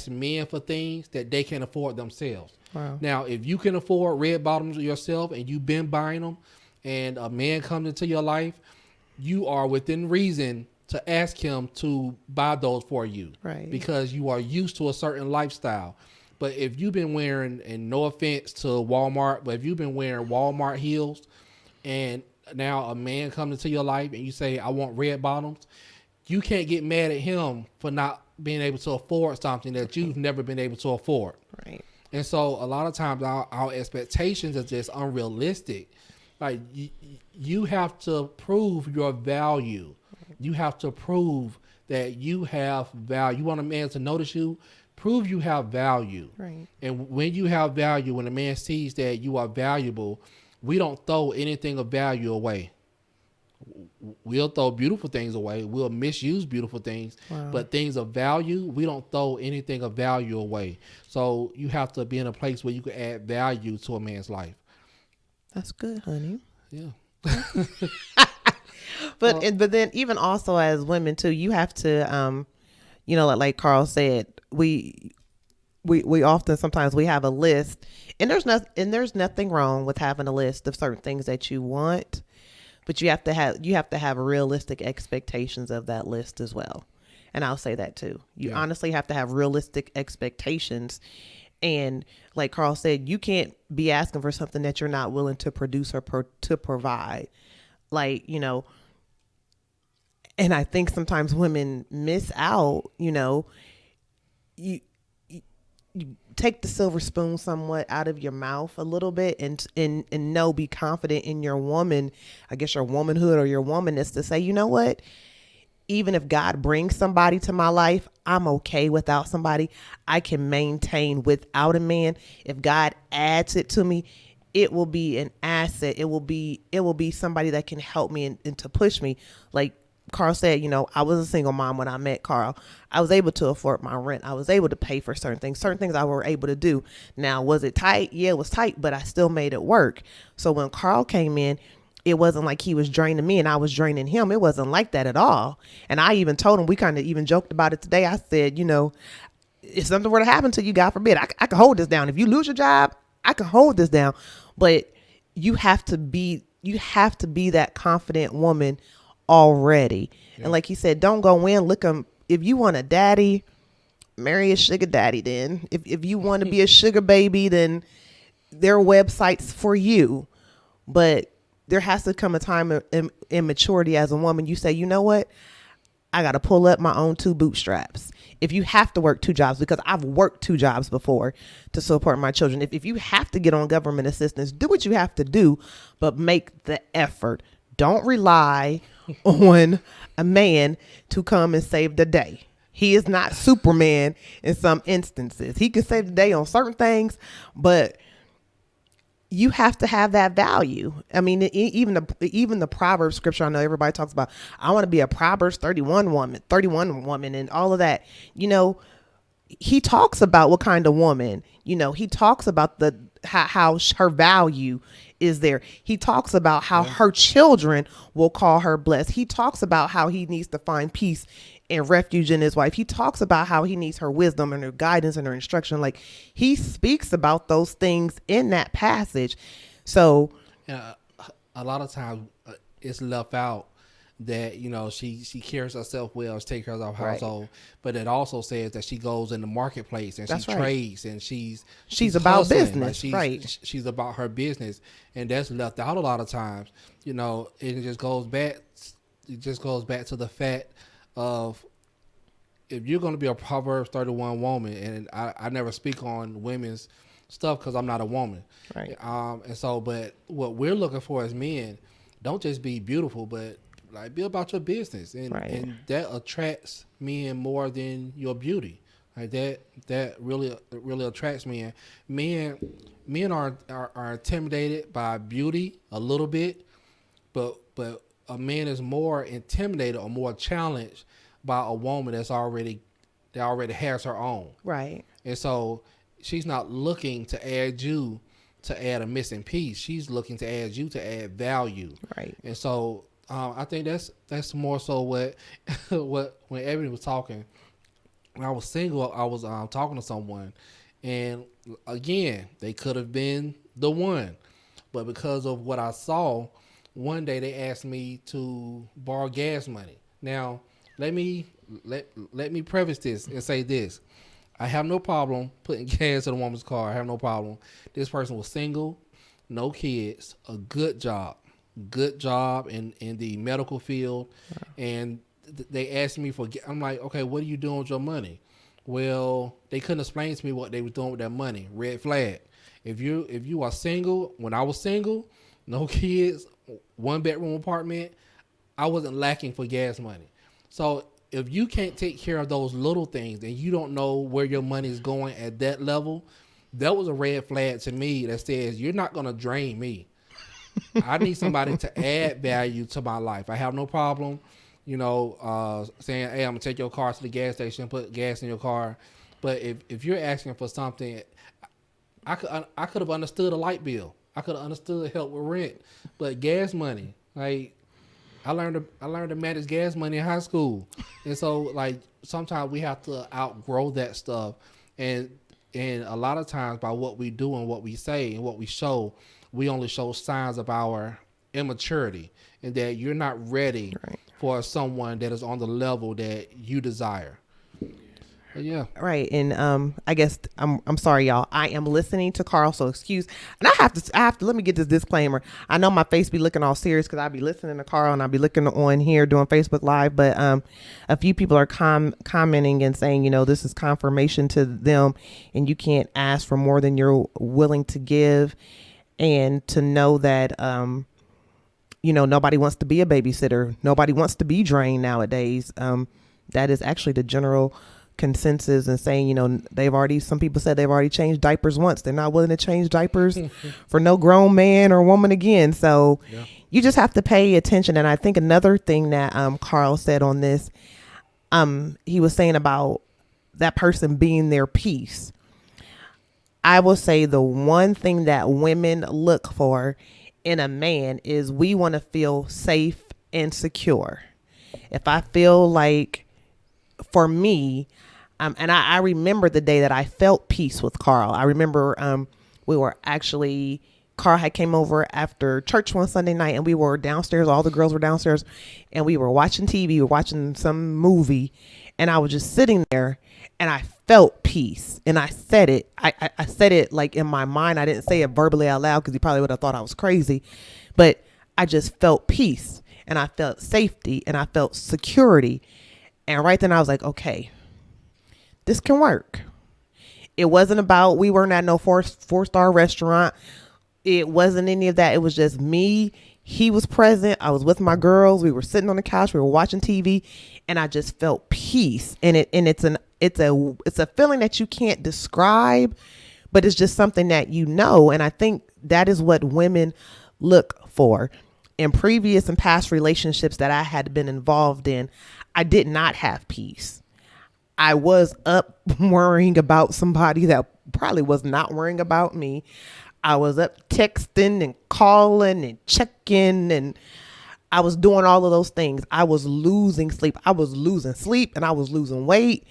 men for things that they can't afford themselves. Wow. Now, if you can afford red bottoms yourself and you've been buying them, and a man comes into your life, you are within reason to ask him to buy those for you. Right. Because you are used to a certain lifestyle. But if you've been wearing, and no offense to Walmart, but if you've been wearing Walmart heels, and now a man comes into your life and you say, I want red bottoms, you can't get mad at him for not being able to afford something that you've never been able to afford. Right. And so a lot of times our expectations are just unrealistic. Like, you have to prove your value. You have to prove that you have value. You want a man to notice you, prove you have value. Right. And when you have value, when a man sees that you are valuable, we don't throw anything of value away. We'll throw beautiful things away. We'll misuse beautiful things. Wow. But things of value, we don't throw anything of value away. So you have to be in a place where you can add value to a man's life. That's good, honey. Yeah. But then even also as women too, you have to, like Carl said, we often, sometimes we have a list, and there's nothing wrong with having a list of certain things that you want, but you have to have realistic expectations of that list as well. And I'll say that too. You honestly have to have realistic expectations. And like Carl said, you can't be asking for something that you're not willing to produce or to provide. Like, and I think sometimes women miss out, you take the silver spoon somewhat out of your mouth a little bit, and be confident in your woman, I guess your womanhood or your womanness, to say, you know what? Even if God brings somebody to my life, I'm okay without somebody. I can maintain without a man. If God adds it to me, it will be an asset. It will be somebody that can help me and to push me. Like Carl said, I was a single mom when I met Carl. I was able to afford my rent. I was able to pay for certain things. Certain things I were able to do. Now, was it tight? Yeah, it was tight, but I still made it work. So when Carl came in, it wasn't like he was draining me and I was draining him. It wasn't like that at all. And I even told him, we kind of even joked about it today. I said, if something were to happen to you, God forbid, I can hold this down. If you lose your job, I can hold this down. But you have to be that confident woman already. Yeah. And like he said, don't go in, if you want a daddy, marry a sugar daddy then. If you want to be a sugar baby, then there are websites for you. But there has to come a time in maturity as a woman. You say, you know what? I got to pull up my own two bootstraps. if you have to work 2 jobs, because I've worked 2 jobs before to support my children. If you have to get on government assistance, do what you have to do, but make the effort. Don't rely on a man to come and save the day. He is not Superman in some instances. He can save the day on certain things, but you have to have that value. I mean, even the Proverbs scripture, I know everybody talks about, I want to be a Proverbs 31 woman and all of that. You know, he talks about what kind of woman, you know, he talks about how her value is there. He talks about how her children will call her blessed. He talks about how he needs to find peace and refuge in his wife. He talks about how he needs her wisdom and her guidance and her instruction. Like, he speaks about those things in that passage. So a lot of times it's left out that, you know, she carries herself well, she takes care of her household, right. But it also says that she goes in the marketplace and she trades and she's about hustling. business, like right? She's about her business, and that's left out a lot of times. You know, it just goes back to the fact of, if you're going to be a Proverbs 31 woman, and I never speak on women's stuff because I'm not a woman, right? And so, but what we're looking for as men, don't just be beautiful, but like, be about your business, and right. And that attracts men more than your beauty. Like that really attracts men. Men are intimidated by beauty a little bit, but a man is more intimidated or more challenged by a woman that already has her own. Right. And so she's not looking to add you to add a missing piece. She's looking to add you to add value. Right. And so I think that's more so what when Ebony was talking. When I was single, I was talking to someone, and again, they could have been the one, but because of what I saw, one day they asked me to borrow gas money. Now, let me preface this and say this: I have no problem putting gas in a woman's car. I have no problem. This person was single, no kids, a good job in the medical field. Wow. And they asked me I'm like, okay, what are you doing with your money? Well, they couldn't explain to me what they were doing with that money. Red flag. If you are single, when I was single, no kids, 1-bedroom apartment, I wasn't lacking for gas money. So if you can't take care of those little things and you don't know where your money is going at that level, that was a red flag to me that says, you're not going to drain me. I need somebody to add value to my life. I have no problem, saying, hey, I'm going to take your car to the gas station, put gas in your car. But if you're asking for something, I could have understood a light bill. I could have understood help with rent. But gas money, like, I learned to manage gas money in high school. And so, like, sometimes we have to outgrow that stuff. And a lot of times by what we do and what we say and what we show, we only show signs of our immaturity and that you're not ready for someone that is on the level that you desire. But yeah. Right. And I guess I'm sorry, y'all. I am listening to Carl, so excuse. And I have to let me get this disclaimer. I know my face be looking all serious because I be listening to Carl and I be looking on here doing Facebook Live, but a few people are commenting and saying, this is confirmation to them and you can't ask for more than you're willing to give. And to know that, nobody wants to be a babysitter. Nobody wants to be drained nowadays. That is actually the general consensus, and saying, some people said they've already changed diapers once. They're not willing to change diapers for no grown man or woman again. So you just have to pay attention. And I think another thing that Carl said on this, he was saying about that person being their peace. I will say the one thing that women look for in a man is we want to feel safe and secure. If I feel like, for me, and I remember the day that I felt peace with Carl. I remember Carl had came over after church one Sunday night and we were downstairs. All the girls were downstairs and we were watching TV. We were watching some movie and I was just sitting there and I felt peace. And I said it. I said it like in my mind. I didn't say it verbally out loud because he probably would have thought I was crazy. But I just felt peace and I felt safety and I felt security. And right then I was like, okay, this can work. It wasn't about, we weren't at no four-star restaurant. It wasn't any of that. It was just me. He was present. I was with my girls. We were sitting on the couch. We were watching TV, and I just felt peace. And it's a feeling that you can't describe, but it's just something that you know. And I think that is what women look for. In previous and past relationships that I had been involved in, I did not have peace. I was up worrying about somebody that probably was not worrying about me. I was up texting and calling and checking, and I was doing all of those things. I was losing sleep. I was losing sleep, and I was losing weight,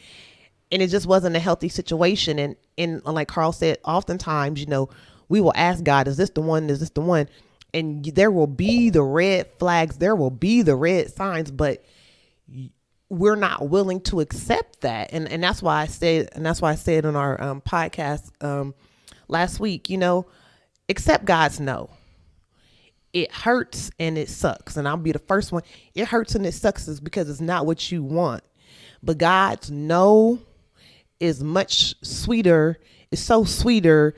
and it just wasn't a healthy situation. And like Carl said, oftentimes, we will ask God, is this the one? Is this the one? And there will be the red flags. There will be the red signs, but we're not willing to accept that. And that's why I said, on our podcast last week, accept God's no. It hurts and it sucks. And I'll be the first one. It hurts and it sucks is because it's not what you want. But God's no is much sweeter. It's so sweeter.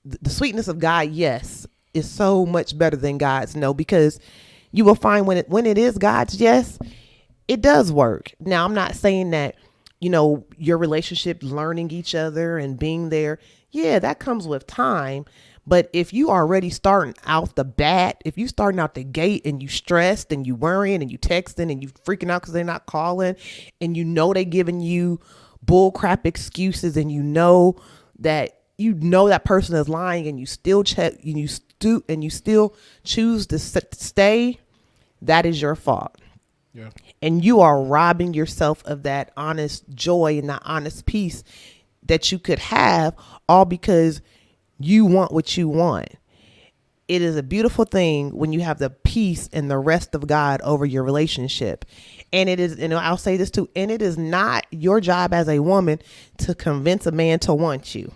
The sweetness of God, yes, is so much better than God's no, because you will find when it is God's yes, it does work. Now, I'm not saying that, your relationship, learning each other and being there, yeah, that comes with time. But if you are already starting out the bat, if you starting out the gate and you stressed and you worrying and you texting and you freaking out because they're not calling, and they giving you bull crap excuses, and that person is lying, and you still check and you still choose to stay, that is your fault. Yeah. And you are robbing yourself of that honest joy and that honest peace that you could have, all because you want what you want. It is a beautiful thing when you have the peace and the rest of God over your relationship. And it is, I'll say this too, and it is not your job as a woman to convince a man to want you.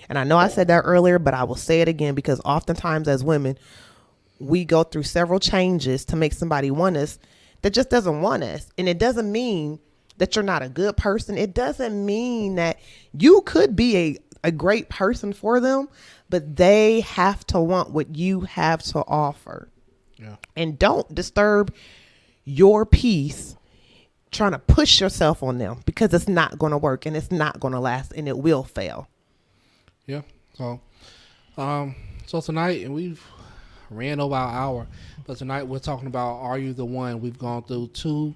And I know I said that earlier, but I will say it again, because oftentimes as women, we go through several changes to make somebody want us that just doesn't want us. And it doesn't mean that you're not a good person. It doesn't mean that you could be a great person for them, but they have to want what you have to offer. Yeah. And don't disturb your peace trying to push yourself on them, because it's not going to work and it's not going to last and it will fail. Yeah. So tonight, and we've ran over our hour, but tonight we're talking about, are you the one? We've gone through 2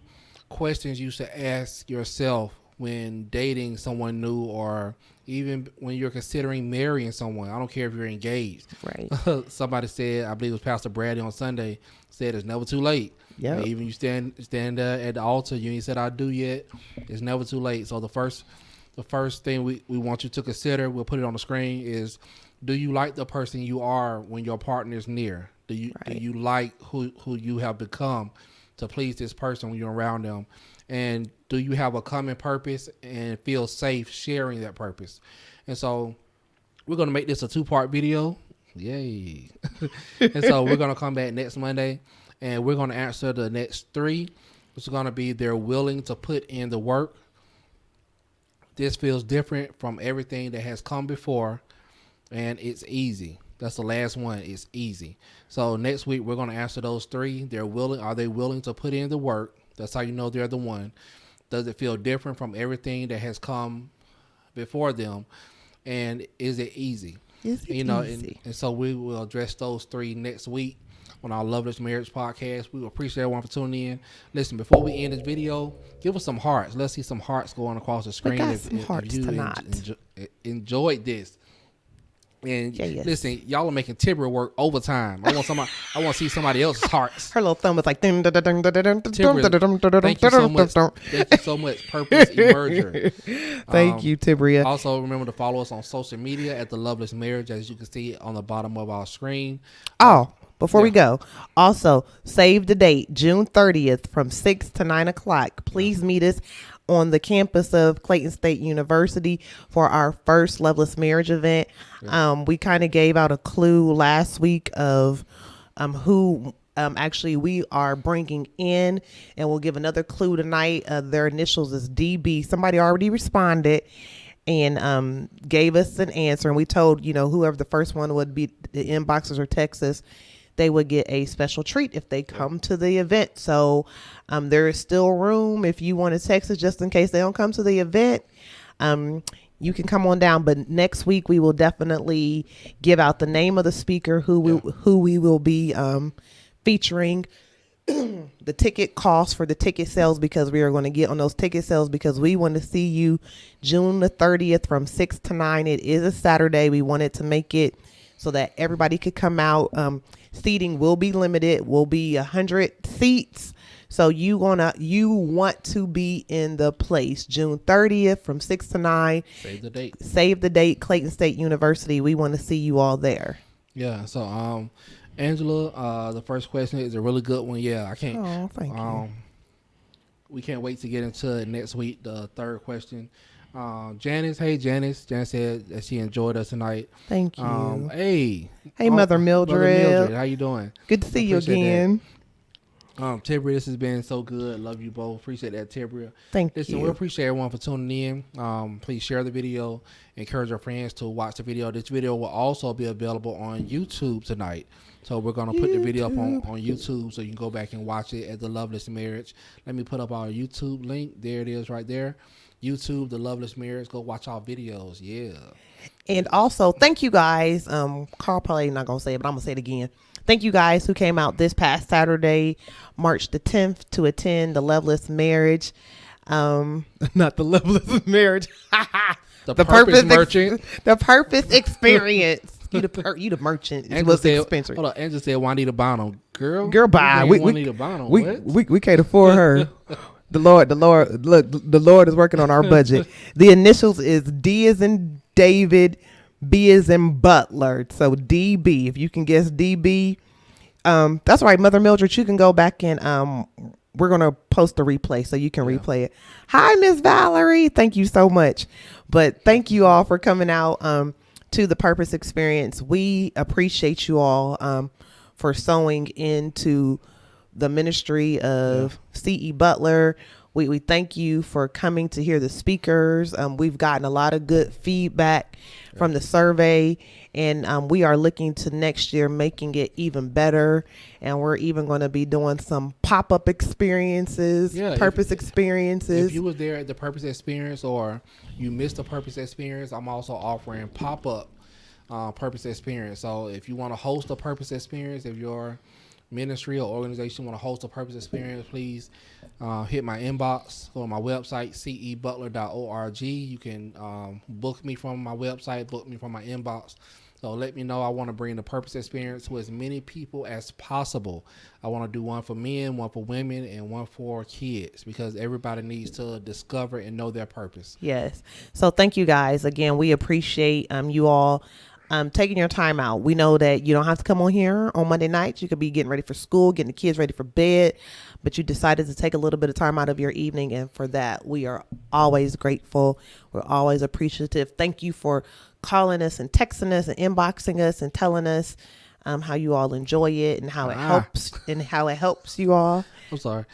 questions you should ask yourself when dating someone new, or even when you're considering marrying someone. I don't care if you're engaged. Right. Somebody said, I believe it was Pastor Bradley on Sunday, said it's never too late. Yeah. Even you stand at the altar, you ain't said I do yet. It's never too late. So the first thing we want you to consider, we'll put it on the screen, is, do you like the person you are when your partner is near? Do you like who you have become to please this person when you're around them? And do you have a common purpose and feel safe sharing that purpose? And so we're going to make this a 2-part video. Yay. And so we're going to come back next Monday, and we're going to answer the next 3. It's going to be, they're willing to put in the work. This feels different from everything that has come before, and it's easy. That's the last one. It's easy. So next week, we're going to answer those 3. Are they willing to put in the work? That's how you know they're the one. Does it feel different from everything that has come before them? And is it easy? Is it easy? And so we will address those 3 next week on our Loveless Marriage podcast. We appreciate everyone for tuning in. Listen, before we end this video, give us some hearts. Let's see some hearts going across the screen. If you enjoyed this. And yes. Listen, y'all are making Tibra work overtime. I want to see somebody else's hearts. Her little thumb is like, thank you so much. Thank you so much, Purpose Emerger. Thank you, Tibria. Also, remember to follow us on social media at the Loveless Marriage, as you can see on the bottom of our screen. Before we go, also save the date, June 30th from 6 to 9 o'clock. Please meet us on the campus of Clayton State University for our first Loveless Marriage event. We kind of gave out a clue last week of who Actually, we are bringing in, and we'll give another clue tonight. Their initials is DB. Somebody already responded and gave us an answer, and we told whoever the first one would be, the inboxes or Texas, they would get a special treat if they come to the event. So there is still room if you want to text us just in case they don't come to the event. You can come on down, but next week we will definitely give out the name of the speaker who we will be featuring, the ticket cost for the ticket sales, because we are going to get on those ticket sales because we want to see you June the 30th from 6 to 9. It is a Saturday. We wanted to make it so that everybody could come out. Seating will be limited, will be 100 seats. So you want to be in the place June 30th from 6 to 9. Save the date. Save the date, Clayton State University. We want to see you all there. Yeah. So, Angela, the first question is a really good one. Yeah, I can't. Oh, thank you. We can't wait to get into it next week. The third question. Janice, hey Janice. Janice said that she enjoyed us tonight. Thank you. Hey, Mother Mildred. Mother Mildred, how you doing? Good to see you again. Tibria, this has been so good. Love you both. Appreciate that, Tibria. Listen, we appreciate everyone for tuning in. Please share the video. Encourage your friends to watch the video. This video will also be available on YouTube tonight. So we're going to put the video up on YouTube so you can go back and watch it at The Loveless Marriage. Let me put up our YouTube link. There it is right there. YouTube, The Loveless Marriage. Go watch our videos. Yeah. And also, thank you guys. Carl probably not going to say it, but I'm going to say it again. Thank you guys who came out this past Saturday, March the 10th, to attend The Loveless Marriage. Not The Loveless Marriage. The Purpose Merchant. The Purpose Experience. You the merchant. It was expensive. Hold on. Angela said Juanita Bonham. Girl, bye. Juanita Bonham. We can't afford her. The Lord, look, the Lord is working on our budget. The initials is D as in David, B as in Butler. So DB. If you can guess DB, that's right, Mother Mildred. You can go back and we're gonna post a replay so you can replay it. Hi, Miss Valerie. Thank you so much. But thank you all for coming out to the Purpose Experience. We appreciate you all for sowing into the ministry of C.E. Butler. We thank you for coming to hear the speakers. We've gotten a lot of good feedback from the survey, and we are looking to next year making it even better. And we're even going to be doing some pop-up experiences, Purpose experiences. If you was there at the Purpose Experience or you missed the Purpose Experience, I'm also offering pop-up Purpose Experience. So if you want to host a Purpose Experience, if your ministry or organization want to host a Purpose Experience, please hit my inbox, go to my website, cebutler.org. You can book me from my website, book me from my inbox. So let me know. I want to bring the Purpose Experience to as many people as possible. I want to do one for men, one for women, and one for kids, because everybody needs to discover and know their purpose. Yes. So thank you guys. Again, we appreciate you all taking your time out. We know that you don't have to come on here on Monday nights. You could be getting ready for school, getting the kids ready for bed, but you decided to take a little bit of time out of your evening. And for that, we are always grateful. We're always appreciative. Thank you for calling us and texting us and inboxing us and telling us how you all enjoy it and how it helps you all. I'm sorry.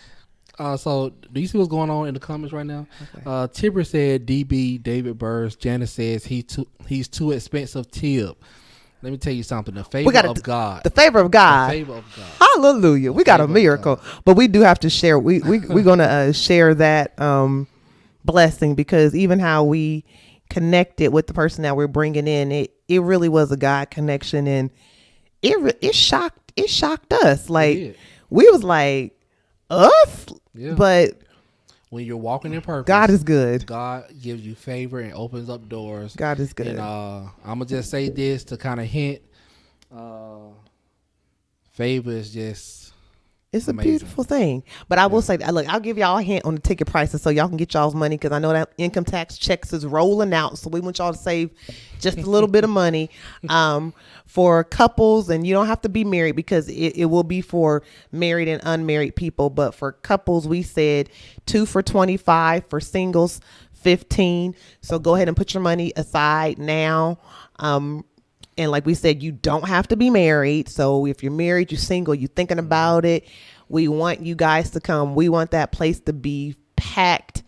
So do you see what's going on in the comments right now? Okay. Tibber said DB David Burrs. Janice says he's too expensive. Tib. Let me tell you something. The favor of God. The favor of God. The favor of God. Hallelujah. We got a miracle. But we do have to share. We're gonna share that blessing, because even how we connected with the person that we're bringing in, it really was a God connection, and it shocked us. Like we was like, us? Yeah. But when you're walking in purpose, God is good. God gives you favor and opens up doors. God is good. And I'm gonna just say this to kind of hint. Favor is just it's amazing. A beautiful thing. But I will say that, look, I'll give y'all a hint on the ticket prices so y'all can get y'all's money, because I know that income tax checks is rolling out. So we want y'all to save just a little bit of money for couples. And you don't have to be married, because it will be for married and unmarried people. But for couples, we said 2 for $25, for singles 15. So go ahead and put your money aside now. And like we said, you don't have to be married. So if you're married, you're single, you're thinking about it, we want you guys to come. We want that place to be packed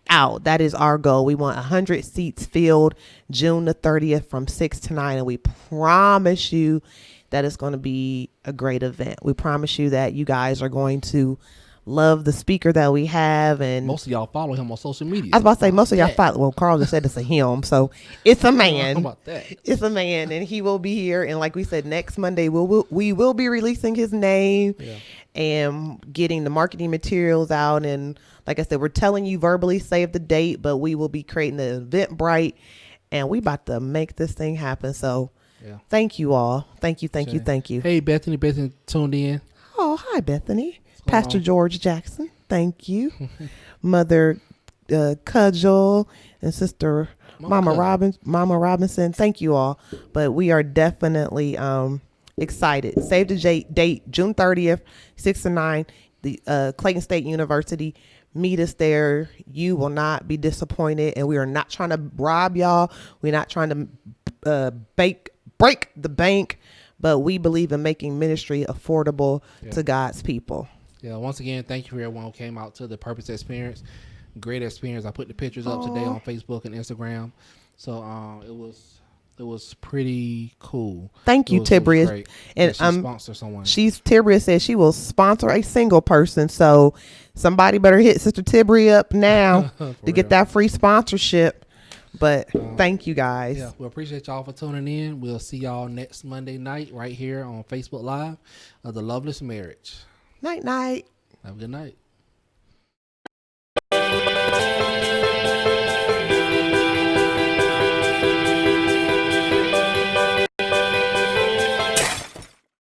out. That is our goal. We want 100 seats filled June the 30th from 6 to 9. And we promise you that it's going to be a great event. We promise you that you guys are going to love the speaker that we have. And most of y'all follow him on social media. I was about to say, most of y'all follow. Well, Carl just said it's a him. So it's a man. How about that? It's a man, and he will be here. And like we said, next Monday, we will be releasing his name and getting the marketing materials out. And like I said, we're telling you verbally, save the date, but we will be creating the Eventbrite, and we about to make this thing happen. So thank you all. Thank you. Hey, Bethany tuned in. Oh, hi, Bethany. Pastor George Jackson, thank you. Mother Cudgel and Sister Mama Robinson, thank you all. But we are definitely excited. Save the date, June 30th, 6 to 9, the Clayton State University. Meet us there. You will not be disappointed. And we are not trying to rob y'all. We're not trying to break the bank, but we believe in making ministry affordable to God's people. Yeah, once again, thank you for everyone who came out to the Purpose Experience. Great experience. I put the pictures up today on Facebook and Instagram. So it was pretty cool. Thank you, Tiberius. And she sponsor someone. Tiberius said she will sponsor a single person. So somebody better hit Sister Tiberi up now to get that free sponsorship. But thank you guys. Yeah, we appreciate y'all for tuning in. We'll see y'all next Monday night right here on Facebook Live of the Loveless Marriage. Night. Have a good night.